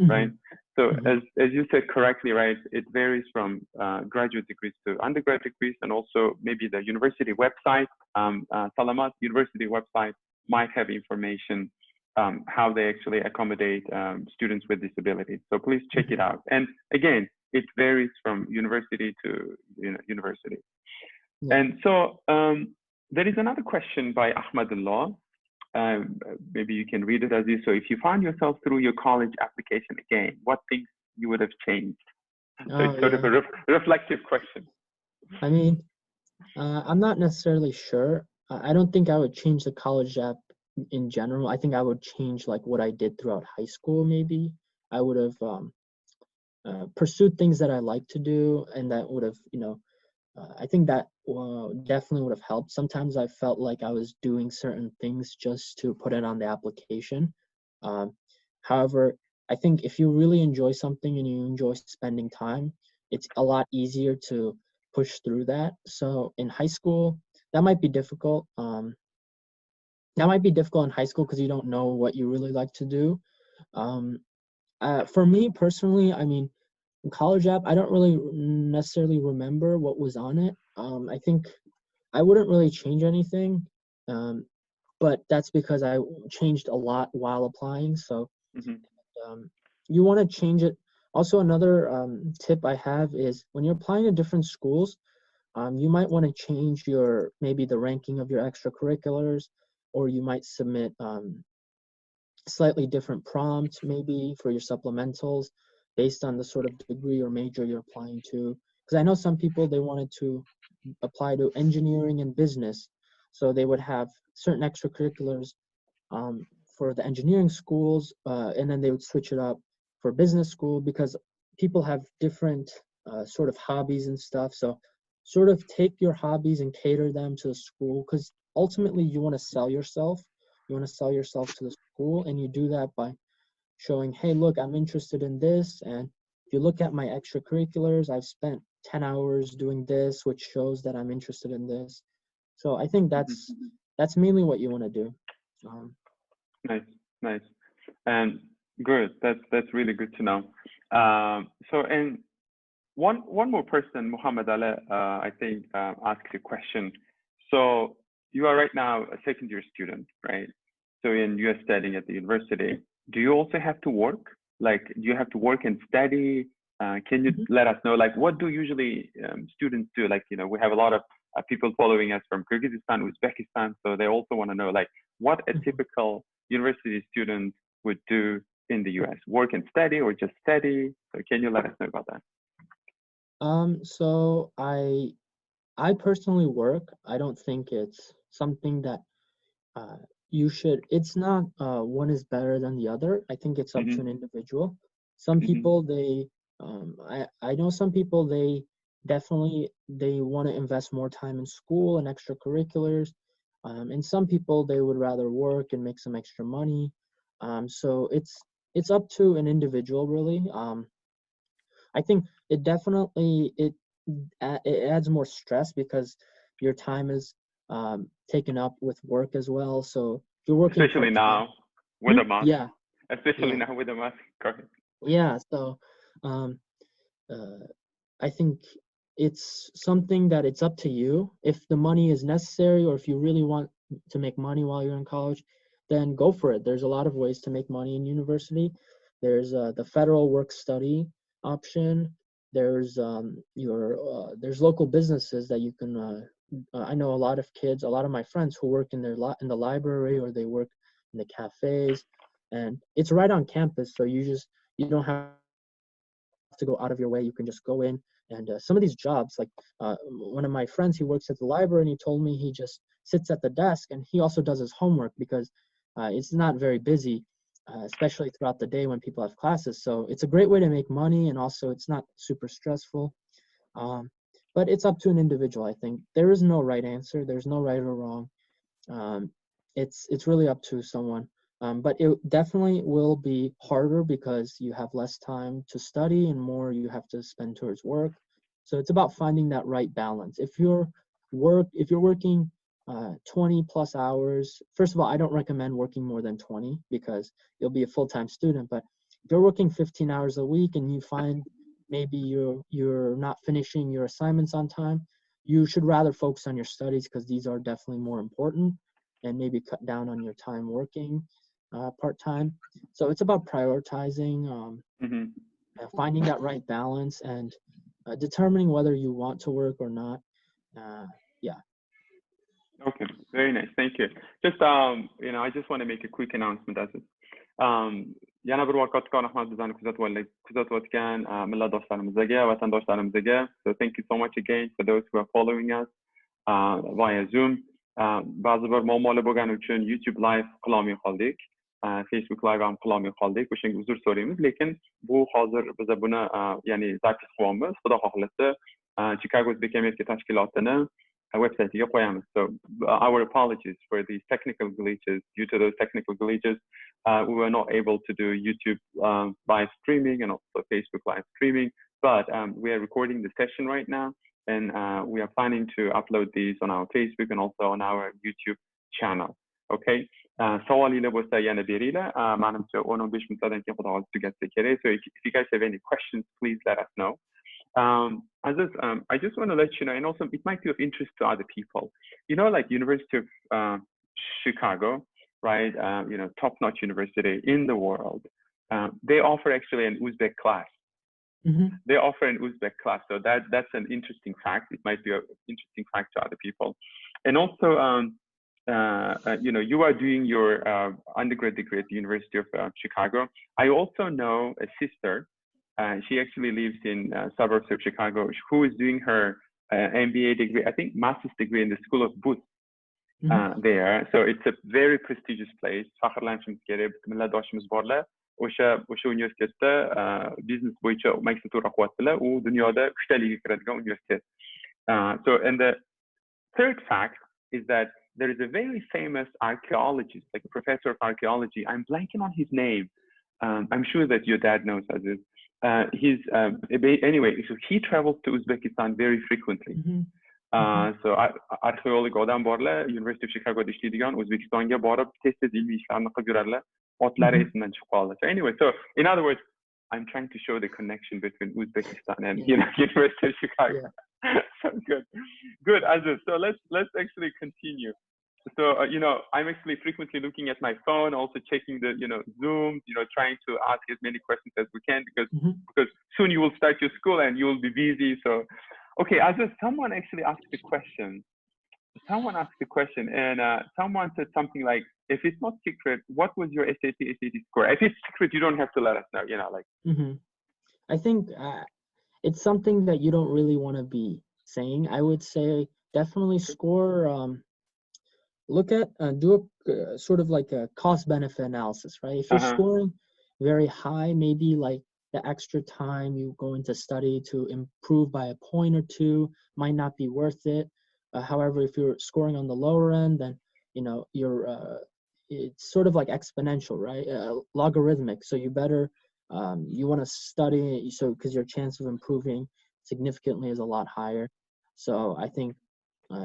A: right? So as you said correctly, right, it varies from graduate degrees to undergrad degrees, and also maybe the university website, Salamat University website might have information how they actually accommodate students with disabilities. So please check it out. And again, it varies from university to university. And so there is another question by Ahmadullah. Maybe you can read it, Aziz. So if you found yourself through your college application again, what things you would have changed? So it's sort of a reflective question.
B: I mean, I'm not necessarily sure. I don't think I would change the college app in general. I think I would change like what I did throughout high school. Maybe I would have pursued things that I like to do, and that would have, you know, I think that definitely would have helped. Sometimes I felt like I was doing certain things just to put it on the application. However, I think if you really enjoy something and you enjoy spending time, it's a lot easier to push through that. So in high school, that might be difficult. That might be difficult in high school because you don't know what you really like to do. For me personally, I mean, college app, I don't really necessarily remember what was on it. I think I wouldn't really change anything, but that's because I changed a lot while applying. So you want to change it. Also, another tip I have is when you're applying to different schools, you might want to change maybe the ranking of your extracurriculars, or you might submit slightly different prompts maybe for your supplementals based on the sort of degree or major you're applying to. Because I know some people, they wanted to apply to engineering and business, so they would have certain extracurriculars for the engineering schools, and then they would switch it up for business school, because people have different sort of hobbies and stuff. So sort of take your hobbies and cater them to the school, because ultimately you want to sell yourself. You want to sell yourself to the school, and you do that by showing, hey, look, I'm interested in this, and if you look at my extracurriculars, I've spent 10 hours doing this, which shows that I'm interested in this. So I think that's mainly what you want to do.
A: Nice, and good. That's really good to know. And one more person, Muhammad Ali, I think asked a question. So you are right now a second year student, right? So you're studying at the university. Do you also have to work? Like, do you have to work and study? Can you let us know, like, what do usually students do? Like, we have a lot of people following us from Kyrgyzstan, Uzbekistan, so they also want to know, like, what a typical university student would do in the US, work and study, or just study? So can you let us know about that?
B: So I personally work. I don't think it's something that you should. It's not one is better than the other. I think it's up to an individual. Some people, I know some people, they definitely, they want to invest more time in school and extracurriculars. And some people, they would rather work and make some extra money. So it's up to an individual, really. I think it definitely, it adds more stress because your time is taken up with work as well. So if you're working,
A: especially now with a mask.
B: Yeah.
A: Especially now with a mask. Correct.
B: Yeah. So I think it's something that it's up to you. If the money is necessary, or if you really want to make money while you're in college, then go for it. There's a lot of ways to make money in university. There's the federal work-study option. There's there's local businesses that you can. I know a lot of kids, a lot of my friends who work in the library, or they work in the cafes, and it's right on campus. So you don't have to go out of your way. You can just go in, and some of these jobs, like one of my friends, he works at the library, and he told me he just sits at the desk, and he also does his homework because it's not very busy, especially throughout the day when people have classes. So it's a great way to make money, and also it's not super stressful. But it's up to an individual, I think. There is no right answer. There's no right or wrong. It's really up to someone. But it definitely will be harder because you have less time to study and more you have to spend towards work. So it's about finding that right balance. If you're working 20 plus hours, first of all, I don't recommend working more than 20 because you'll be a full-time student. But if you're working 15 hours a week and you find maybe you're not finishing your assignments on time, you should rather focus on your studies because these are definitely more important, and maybe cut down on your time working part-time. So it's about prioritizing, finding that right balance, and determining whether you want to work or not. Yeah.
A: Okay, very nice. Thank you. Just I just want to make a quick announcement, Aziz. yana bir vaqtga rahmat bizani kuzatayotgan millatdoshlarimizga, vatandoshlarimizga. So thank you so much again for those who are following us via Zoom. Ba'zi bir muammolar bo'lgani uchun YouTube live qilolmay qoldik. Facebook live ham qilolmay qoldik. O'shanga uzr so'raymiz, lekin bu hozir biz buni ya'ni zapis qilyapmiz. Xudo xohlasa Chikago Universitetining tashkilotini website-ga qo'yamiz. So our apologies for these technical glitches. Due to those technical glitches, we were not able to do YouTube live streaming and also Facebook live streaming, but we are recording the session right now, and we are planning to upload these on our Facebook and also on our YouTube channel. Okay. Savolinglar bo'lsa yana beringlar. Menimcha 10-15 minutdan keyin xudo xohlasa tugatsa kerak. So if you guys have any questions, please let us know. Aziz, I just want to let you know, and also it might be of interest to other people. You know, like University of Chicago, right? You know, top-notch university in the world. They offer actually an Uzbek class. They offer an Uzbek class, so that's an interesting fact. It might be an interesting fact to other people. And also, you know, you are doing your undergrad degree at the University of Chicago. I also know a sister. She actually lives in suburbs of Chicago, who is doing her MBA degree, I think master's degree in the School of Booth there. So it's a very prestigious place. Faxrlanishimiz kerak, millatdoshimiz borlar. O'sha universitetda biznes bo'yicha magistratura qilyaptilar. U dunyoda 3taligiga kiradigan universitet. So, and the third fact is that there is a very famous archaeologist, like a professor of archaeology. I'm blanking on his name. I'm sure that your dad knows Aziz. Anyway, so he travels to Uzbekistan very frequently. So arxeolog odam borlar, University of Chicago ishlaydigan, O'zbekistonga borib tez-tez ilmiy ishlarni qilib yuradilar. Otlari esimdan chiqib qoldi. So anyway, so in other words, I'm trying to show the connection between Uzbekistan and University of Chicago. So good, Aziz. So let's actually continue. So you know, I'm actually frequently looking at my phone, also checking the Zoom, trying to ask as many questions as we can because soon you will start your school and you will be busy. So okay, Aziz, someone actually asked a question. Someone asked a question, and someone said something like, "If it's not secret, what was your SAT score?" If it's secret, you don't have to let us know.
B: I think it's something that you don't really want to be saying. I would say definitely score. Look at do a sort of like a cost-benefit analysis, right? If you're scoring very high, maybe like the extra time you go into study to improve by a point or two might not be worth it. However, if you're scoring on the lower end, then you're it's sort of like exponential, right? Logarithmic. So you better you want to study so because your chance of improving significantly is a lot higher. So I think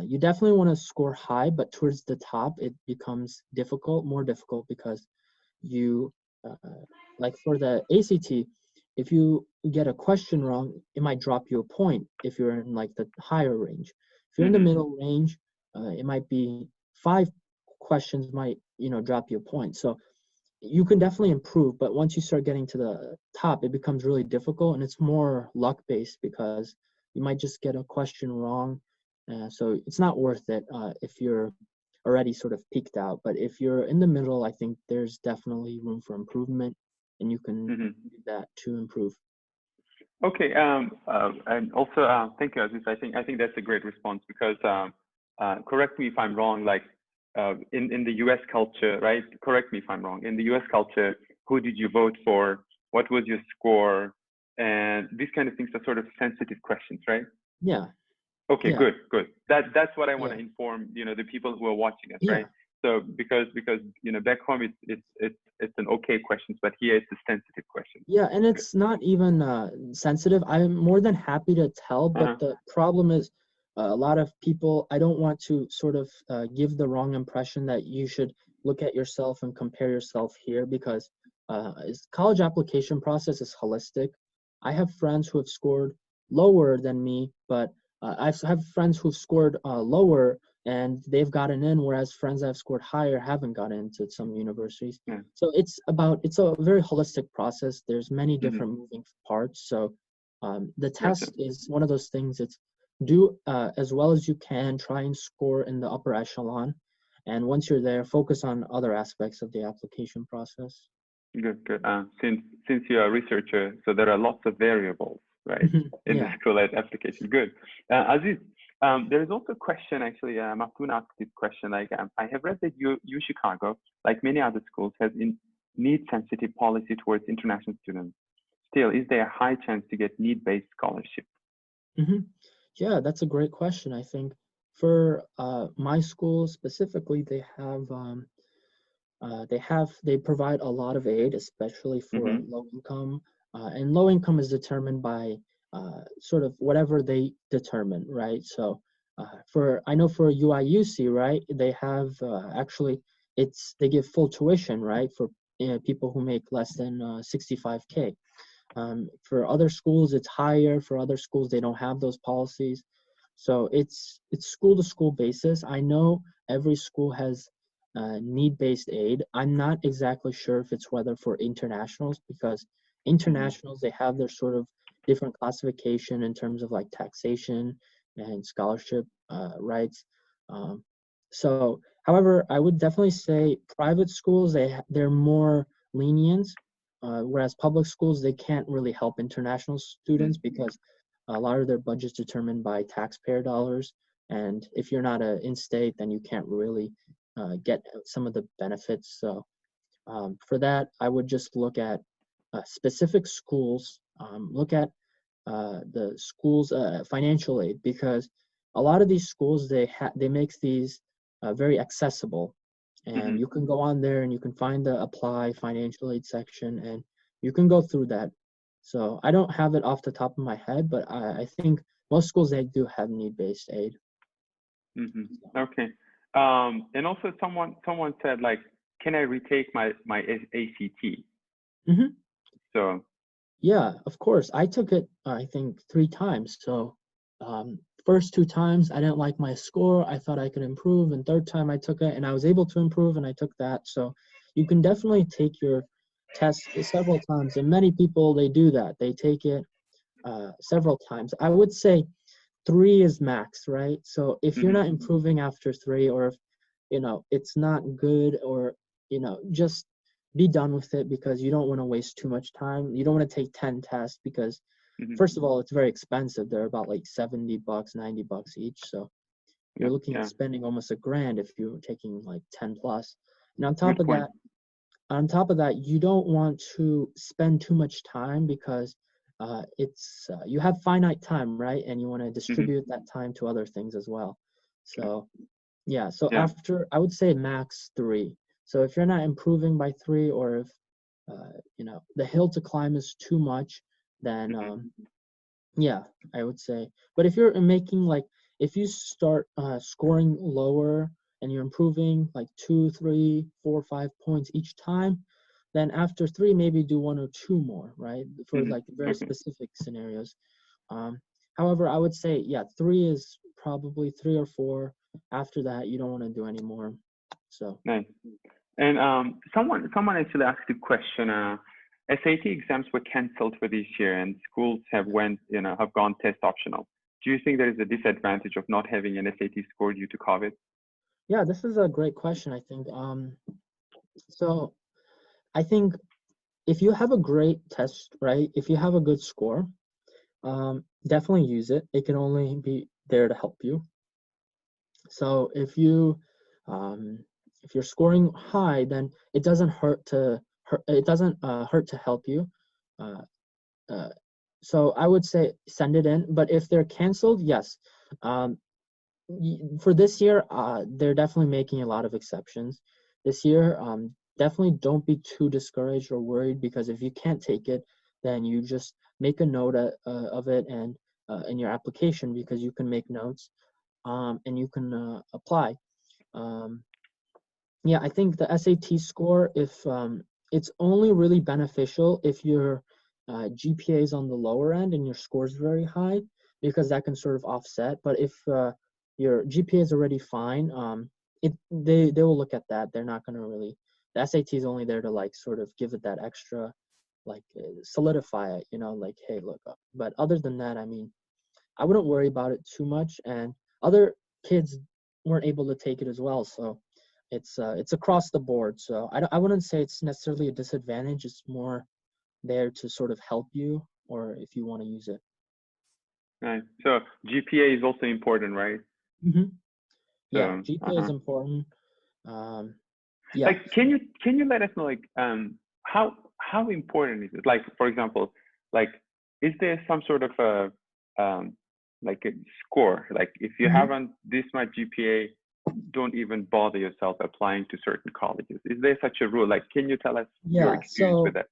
B: you definitely want to score high, but towards the top it becomes more difficult because you like for the ACT, if you get a question wrong, it might drop you a point if you're in like the higher range. If you're in the middle range, it might be 5 questions might drop you a point. So you can definitely improve, but once you start getting to the top, it becomes really difficult, and it's more luck based because you might just get a question wrong. So it's not worth it if you're already sort of peaked out. But if you're in the middle, I think there's definitely room for improvement, and you can do that to improve.
A: Okay, and also thank you, Aziz. I think that's a great response because correct me if I'm wrong. Like in the U.S. culture, right? Correct me if I'm wrong. In the U.S. culture, who did you vote for? What was your score? And these kind of things are sort of sensitive questions, right?
B: Yeah.
A: Okay, good. That's what I want to inform the people who are watching us, right? So because back home it's an okay question, but here it's a sensitive question.
B: Yeah, and it's not even sensitive. I'm more than happy to tell, but the problem is a lot of people. I don't want to sort of give the wrong impression that you should look at yourself and compare yourself here because college application process is holistic. I have friends who have scored lower than me, but I have friends who've scored lower and they've gotten in, whereas friends that have scored higher haven't gotten into some universities. So it's a very holistic process. There's many different moving parts. So the test is one of those things. It's do as well as you can, try and score in the upper echelon. And once you're there, focus on other aspects of the application process.
A: Good. Since you're a researcher, so there are lots of variables, right, in the school application. Good. Aziz, there is also a question, actually, Maftun asked this question, like, I have read that UChicago, like many other schools, has need-sensitive policy towards international students. Still, is there a high chance to get need-based scholarship?
B: Yeah, that's a great question. I think for my school specifically, they provide a lot of aid, especially for
A: Mm-hmm.
B: low income, and low income is determined by sort of whatever they determine, right? So I know for UIUC, right, they have actually they give full tuition, right, for people who make less than 65K. For other schools, it's higher. For other schools, they don't have those policies. So it's school to school basis. I know every school has need-based aid. I'm not exactly sure if it's whether for internationals, because internationals, they have their sort of different classification in terms of like taxation and scholarship rights. So, however, I would definitely say private schools, they're more lenient, whereas public schools, they can't really help international students because a lot of their budget's determined by taxpayer dollars. And if you're not a in-state, then you can't really get some of the benefits. So for that, I would just look at specific schools, look at the schools' financial aid, because a lot of these schools, they makes these very accessible, and you can go on there and you can find the apply financial aid section, and you can go through that. So I don't have it off the top of my head, but I think most schools, they do have need-based aid.
A: Okay. And also someone said, like, can I retake my ACT? So
B: yeah, of course. I took it, I think, 3 times. So first 2 times, I didn't like my score. I thought I could improve. And third time I took it and I was able to improve, and I took that. So you can definitely take your test several times. And many people, they do that. They take it several times. I would say 3 is max, right? So if you're not improving after 3, or if, it's not good, or, just be done with it, because you don't want to waste too much time. You don't want to take 10 tests because first of all, it's very expensive. They're about like $70, $90 each. So you're looking at spending almost $1,000 if you're taking like 10 plus. And on top of that, you don't want to spend too much time, because you have finite time, right? And you want to distribute that time to other things as well. So after, I would say max 3. So if you're not improving by 3, or if the hill to climb is too much, then I would say. But if you're making, like, if you start scoring lower and you're improving like 2, 3, 4, 5 points each time, then after 3, maybe do 1 or 2 more, right? For like very specific scenarios. However, I would say, 3 is probably 3 or 4. After that, you don't want to do any more. So
A: nice. And someone actually asked a question. SAT exams were cancelled for this year, and schools have gone test optional. Do you think there is a disadvantage of not having an SAT score due to COVID?
B: Yeah, this is a great question, I think. So I think if you have a great test, right? If you have a good score, definitely use it. It can only be there to help you. So if you're scoring high, then it doesn't hurt to help you. So I would say send it in. But if they're canceled, yes. For this year, they're definitely making a lot of exceptions. This year, definitely don't be too discouraged or worried, because if you can't take it, then you just make a note of it and in your application, because you can make notes, and you can apply. I think the SAT score, if it's only really beneficial if your GPA is on the lower end and your score is very high, because that can sort of offset. But if your GPA is already fine, they will look at that. They're not going to really. The SAT is only there to like sort of give it that extra, like solidify it. Like, hey, look up. But other than that, I mean, I wouldn't worry about it too much. And other kids weren't able to take it as well, so it's across the board. So I wouldn't say it's necessarily a disadvantage. It's more there to sort of help you, or if you want to use it.
A: Right. So GPA is also important, right?
B: Yeah, GPA is important.
A: Like, can you let us know, like, how important is it? Like, for example, like, is there some sort of a like a score. Like if you
B: Mhm.
A: haven't this much GPA, don't even bother yourself applying to certain colleges. Is there such a rule? Like, can you tell us your
B: Yeah,
A: experience with
B: so
A: it?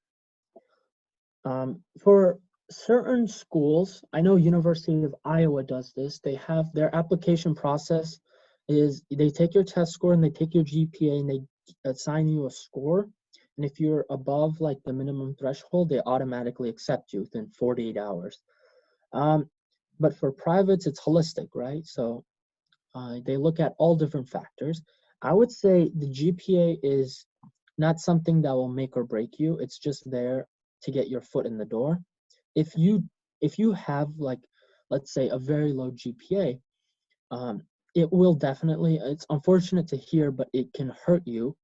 B: for certain schools, I know University of Iowa does this. They have their application process is they take your test score and they take your GPA and they assign you a score. And if you're above like the minimum threshold, they automatically accept you within 48 hours. But for privates, it's holistic, right? So they look at all different factors. I would say the GPA is not something that will make or break you. It's just there to get your foot in the door. If you have like, let's say, a very low GPA, it will definitely, it's unfortunate to hear, but it can hurt you,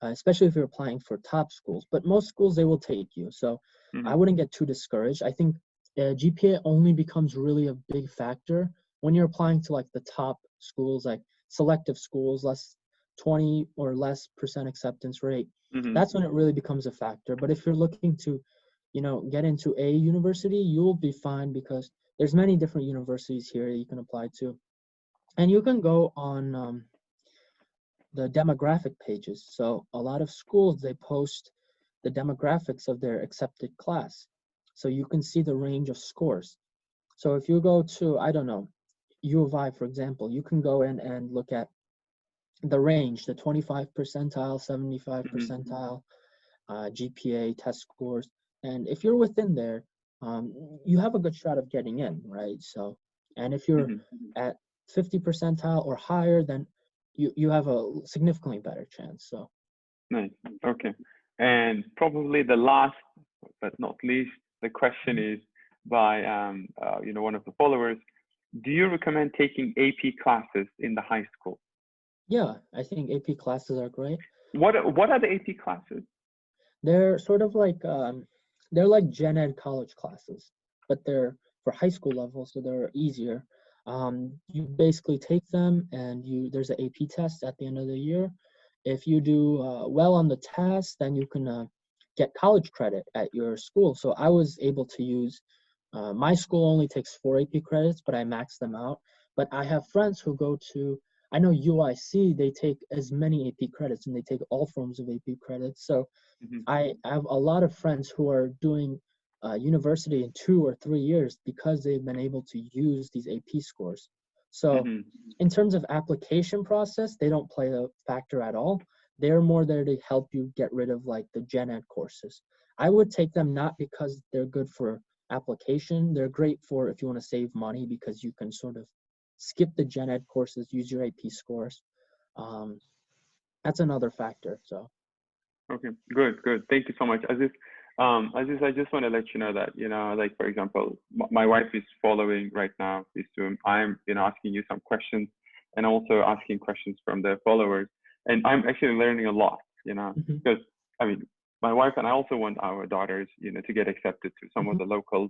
B: especially if you're applying for top schools. But most schools, they will take you. So I wouldn't get too discouraged. I think GPA only becomes really a big factor when you're applying to like the top schools, like selective schools, less 20 or less % acceptance rate. That's when it really becomes a factor. But if you're looking to, get into a university, you'll be fine because there's many different universities here that you can apply to. And you can go on the demographic pages. So a lot of schools, they post the demographics of their accepted class. So you can see the range of scores. So if you go to, I don't know, U of I, for example, you can go in and look at the range, the 25 percentile, 75 percentile, GPA, test scores. And if you're within there, you have a good shot of getting in, right? So, and if you're at 50 percentile or higher, then you have a significantly better chance. So,
A: nice. Okay. And probably the last but not least, the question is by one of the followers. Do you recommend taking AP classes in the high school?
B: Yeah, I think AP classes are great.
A: What are the AP classes?
B: They're sort of like they're like gen ed college classes, but they're for high school level, so they're easier. You basically take them, and there's an AP test at the end of the year. If you do well on the test, then you can get college credit at your school. So I was able to use my school only takes 4 AP credits, but I maxed them out. But I have friends who go to, I know UIC, they take as many AP credits and they take all forms of AP credits. So I have a lot of friends who are doing university in 2 or 3 years because they've been able to use these AP scores. So in terms of application process, they don't play a factor at all. They're more there to help you get rid of like the gen ed courses. I would take them not because they're good for application. They're great for if you want to save money because you can sort of skip the gen ed courses, use your AP scores. That's another factor. So. Okay,
A: good. Thank you so much, Aziz. Aziz, I just want to let you know that, like, for example, my wife is following right now this Zoom. I'm, asking you some questions and also asking questions from the followers. And I'm actually learning a lot, because, I mean, my wife and I also want our daughters, to get accepted to some of the local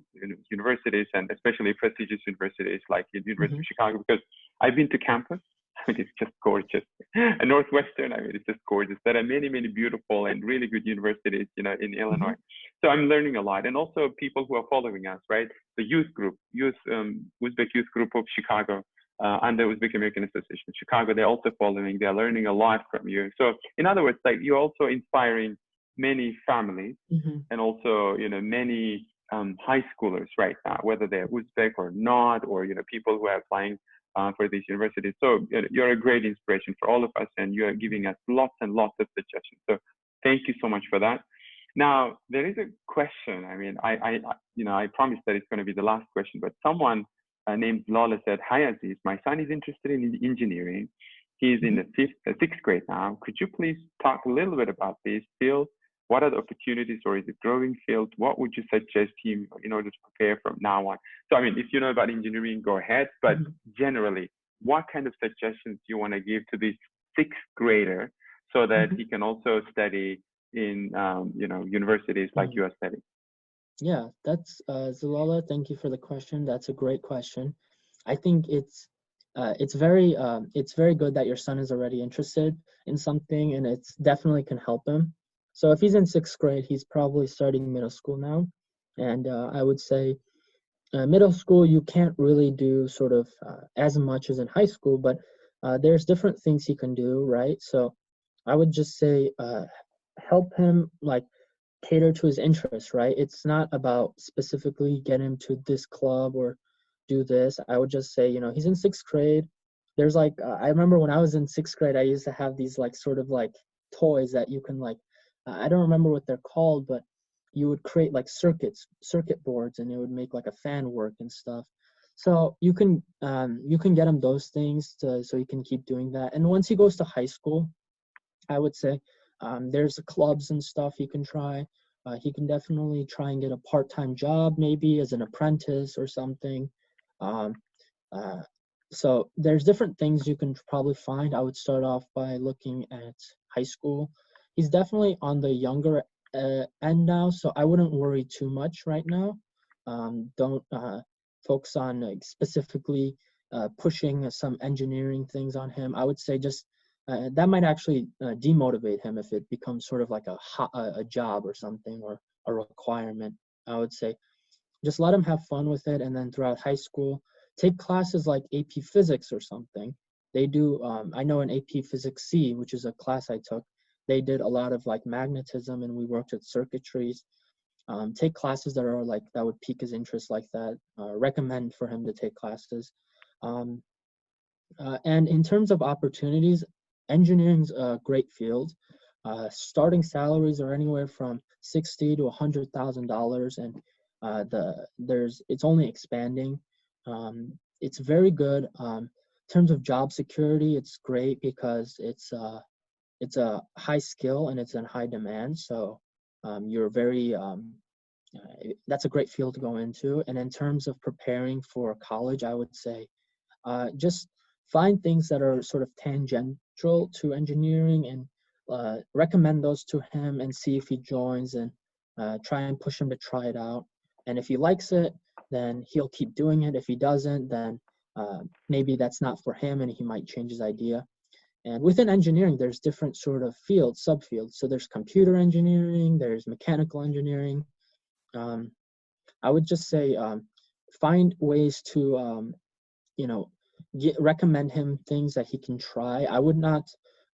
A: universities, and especially prestigious universities like the University of Chicago, because I've been to campus. I mean, it's just gorgeous. And Northwestern, I mean, it's just gorgeous. There are many, many beautiful and really good universities, in Illinois. So I'm learning a lot. And also people who are following us, right? The Uzbek youth group of Chicago, and the Uzbek American Association of Chicago, they're also following. They're learning a lot from you. So in other words, like, you're also inspiring many families and also, many high schoolers right now, whether they're Uzbek or not, or, people who are applying for these universities. So you're a great inspiration for all of us, and you're giving us lots and lots of suggestions. So thank you so much for that. Now, there is a question. I mean, I promised that it's going to be the last question, but someone named Lola said, "Hi, Aziz, my son is interested in engineering. He's in the sixth grade now. Could you please talk a little bit about this field? What are the opportunities, or is it growing field? What would you suggest him in order to prepare from now on?" So, I mean, if you know about engineering, go ahead. But generally, what kind of suggestions do you want to give to this sixth grader so that he can also study in, universities like you are studying?
B: Yeah, that's Zalala. Thank you for the question. That's a great question. I think it's very good that your son is already interested in something, and it's definitely can help him. So if he's in sixth grade, he's probably starting middle school now. And I would say middle school, you can't really do sort of as much as in high school, but there's different things he can do, right? So I would just say help him like cater to his interests, right? It's not about specifically get him to this club or do this. I would just say, he's in sixth grade. There's like, I remember when I was in sixth grade, I used to have these like sort of like toys that you can like, I don't remember what they're called, but you would create like circuit boards, and it would make like a fan work and stuff. So you can get him those things so he can keep doing that. And once he goes to high school, I would say there's clubs and stuff he can try. He can definitely try and get a part-time job, maybe as an apprentice or something. Um, so there's different things you can probably find. I would start off by looking at high school. He's definitely on the younger end now, so I wouldn't worry too much right now. Don't focus on specifically pushing some engineering things on him. I would say just that might actually demotivate him if it becomes sort of like a job or something, or a requirement. I would say just let him have fun with it, and then throughout high school, take classes like AP Physics or something. They do, I know in AP Physics C, which is a class I took, they did a lot of like magnetism, and we worked with circuitries. Take classes that are like, that would pique his interest like that. Recommend for him to take classes. And in terms of opportunities, engineering's a great field. Starting salaries are anywhere from $60,000 to $100,000, and it's only expanding. It's very good. In terms of job security, it's great because it's a high skill and it's in high demand. So that's a great field to go into. And in terms of preparing for college, I would say just find things that are sort of tangential to engineering and recommend those to him and see if he joins, and try and push him to try it out. And if he likes it, then he'll keep doing it. If he doesn't, then maybe that's not for him and he might change his idea. And within engineering, there's different sort of fields, subfields. So there's computer engineering, there's mechanical engineering. I would just say find ways to, recommend him things that he can try. I would not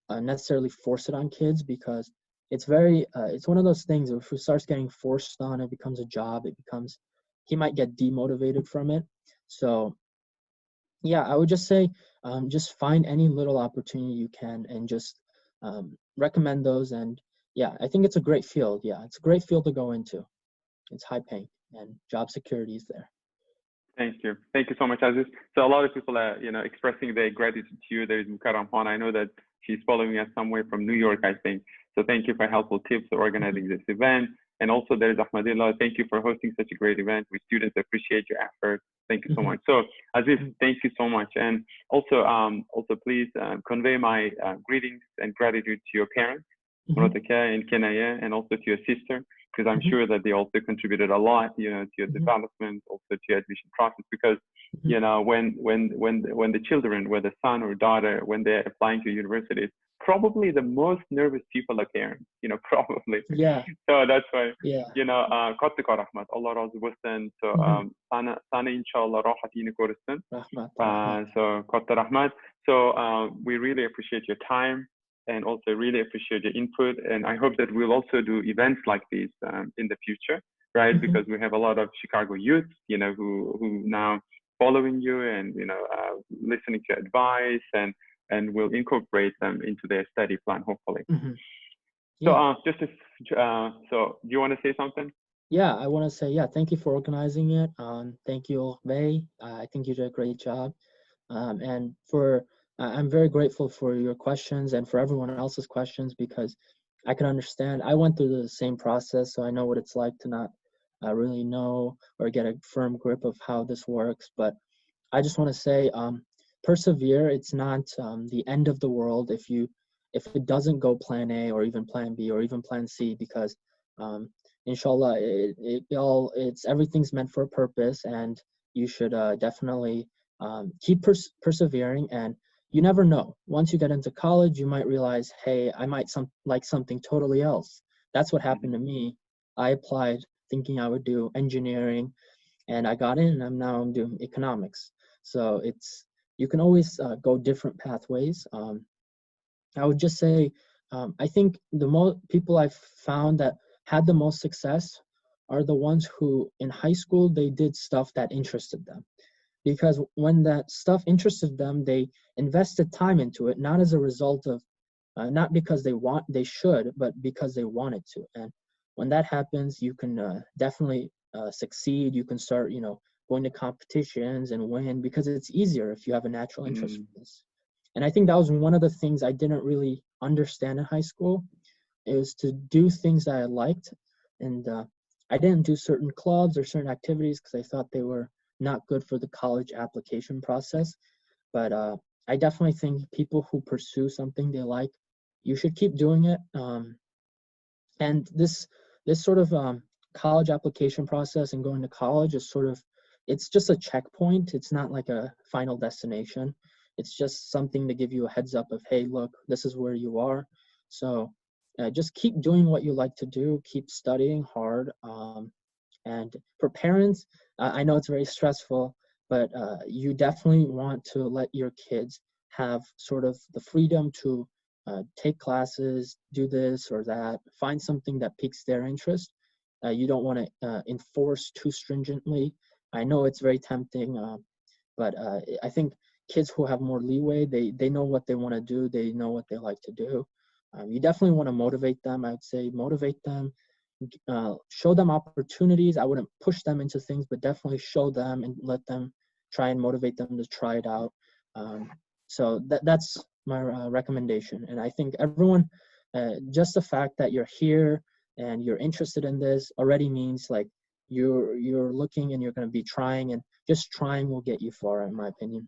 B: necessarily force it on kids, because it's one of those things, if it starts getting forced on, it becomes a job, he might get demotivated from it. So yeah, I would just say just find any little opportunity you can and just recommend those. And yeah, I think it's a great field. Yeah, it's a great field to go into. It's high paying and job security is there.
A: Thank you. Thank you so much, Aziz. So a lot of people are, expressing their gratitude to you. There is Mukarram Khan. I know that she's following us somewhere from New York, I think. So thank you for helpful tips for organizing this event. And also there's Ahmadullah. Thank you for hosting such a great event. We students appreciate your effort. Thank you so much. So Aziz, thank you so much. And also please convey my greetings and gratitude to your parents, in Kenya, and also to your sister, because I'm sure that they also contributed a lot, to your development, also to your admission process. Because when the children, whether son or daughter, when they're applying to universities, probably the most nervous people are parents, probably.
B: Yeah.
A: So that's why,
B: yeah.
A: Katta rahmat, Allah razı olsun. So sana inshallah rahatini korusun. So katta rahmat. So we really appreciate your time, and also really appreciate your input. And I hope that we'll also do events like these in the future, right? Because we have a lot of Chicago youth, who now following you and, listening to advice, and will incorporate them into their study plan, hopefully.
B: Yeah.
A: So so do you want to say something?
B: Yeah, I want to say, thank you for organizing it. Thank you, May. I think you did a great job. And I'm very grateful for your questions and for everyone else's questions, because I can understand. I went through the same process, so I know what it's like to not really know or get a firm grip of how this works. But I just want to say, persevere. It's not the end of the world if it doesn't go plan A or even plan B or even plan C, because inshallah, everything's meant for a purpose, and you should definitely keep persevering. And you never know. Once you get into college, you might realize, hey, I might like something totally else. That's what happened to me. I applied thinking I would do engineering, and I got in, and I'm doing economics. So you can always go different pathways. I would just say, I think the most people I've found that had the most success are the ones who in high school, they did stuff that interested them. Because when that stuff interested them, they invested time into it, not as a result of, not because they should, but because they wanted to. And when that happens, you can definitely succeed. You can start, going to competitions and win, because it's easier if you have a natural interest for this. And I think that was one of the things I didn't really understand in high school, is to do things that I liked. And I didn't do certain clubs or certain activities because I thought they were not good for the college application process. But I definitely think people who pursue something they like, you should keep doing it. And this sort of college application process and going to college is it's just a checkpoint. It's not like a final destination. It's just something to give you a heads up of, hey, look, this is where you are. So just keep doing what you like to do. Keep studying hard. And for parents, I know it's very stressful, but you definitely want to let your kids have sort of the freedom to take classes, do this or that, find something that piques their interest. You don't want to enforce too stringently. I know it's very tempting, but I think kids who have more leeway, they know what they want to do. They know what they like to do. You definitely want to motivate them. I would say motivate them. Show them opportunities. I wouldn't push them into things, but definitely show them and let them try and motivate them to try it out. So that's my recommendation. And I think everyone, just the fact that you're here and you're interested in this already means like you're looking and you're going to be trying, and just trying will get you far, in my opinion.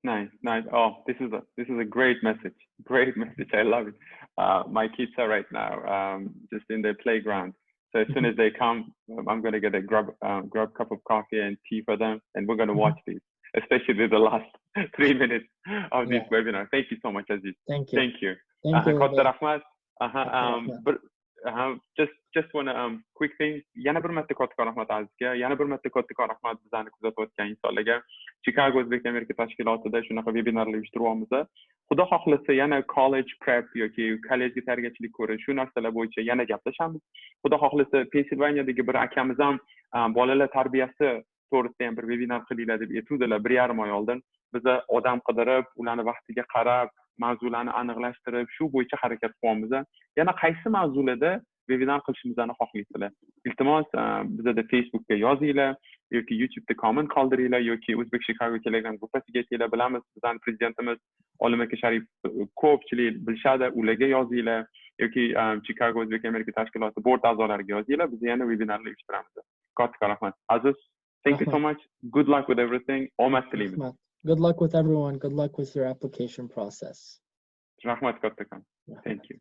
A: Nice. Oh, this is a great message. Great message. I love it. My kids are right now just in the playground. So as soon as they come, I'm going to get a grab cup of coffee and tea for them, and we're going to watch these, especially the last 3 minutes of this webinar. Thank you so much, Aziz.
B: Thank you.
A: Thank you.
B: Katta
A: rahmat. Just want a quick thing. Yana bir marta katta rahmat Azizga. Yana bir marta katta rahmat bizani kuzatayotgan insonlarga. Chikago Universitetining tashkilotida shunaqa vebinarlar uyushtiryapmiz. Xudo xohlasa yana college prep yoki kollejga tayyorgarchilik ko'rish, shu narsalar bo'yicha yana gaplashamiz. Xudo xohlasa Pensilvaniyadagi bir akamiz ham bolalar tarbiyasi to'g'risida ham bir webinar qilinglar deb aytuvdilar 1,5 oy oldin. Biz odam qidirib, ularni vaqtiga qarab, mavzularni aniqlashtirib, shu bo'yicha harakat qilyapmiz. Yana qaysi mavzularda webinar qilishimizni xohlaysizlar? Iltimos, bizda Facebookga yozinglar yoki YouTube'da comment qoldiringlar yoki O'zbek Chikago Telegram gruppasiga kelinglar. Bilamiz, bizning prezidentimiz Olim aka Sharif ko'pchilik bilishadi, ularga yozinglar yoki Chikago O'zbek Amerika tashkiloti board a'zolariga yozinglar. Biz yana webinarlar uyushtiramiz. Katta rahmat. Aziz, thank you so much. Good luck with everything. Omad tilaymiz.
B: Good luck with everyone. Good luck with your application process.
A: Rahmat kattakon. Thank you.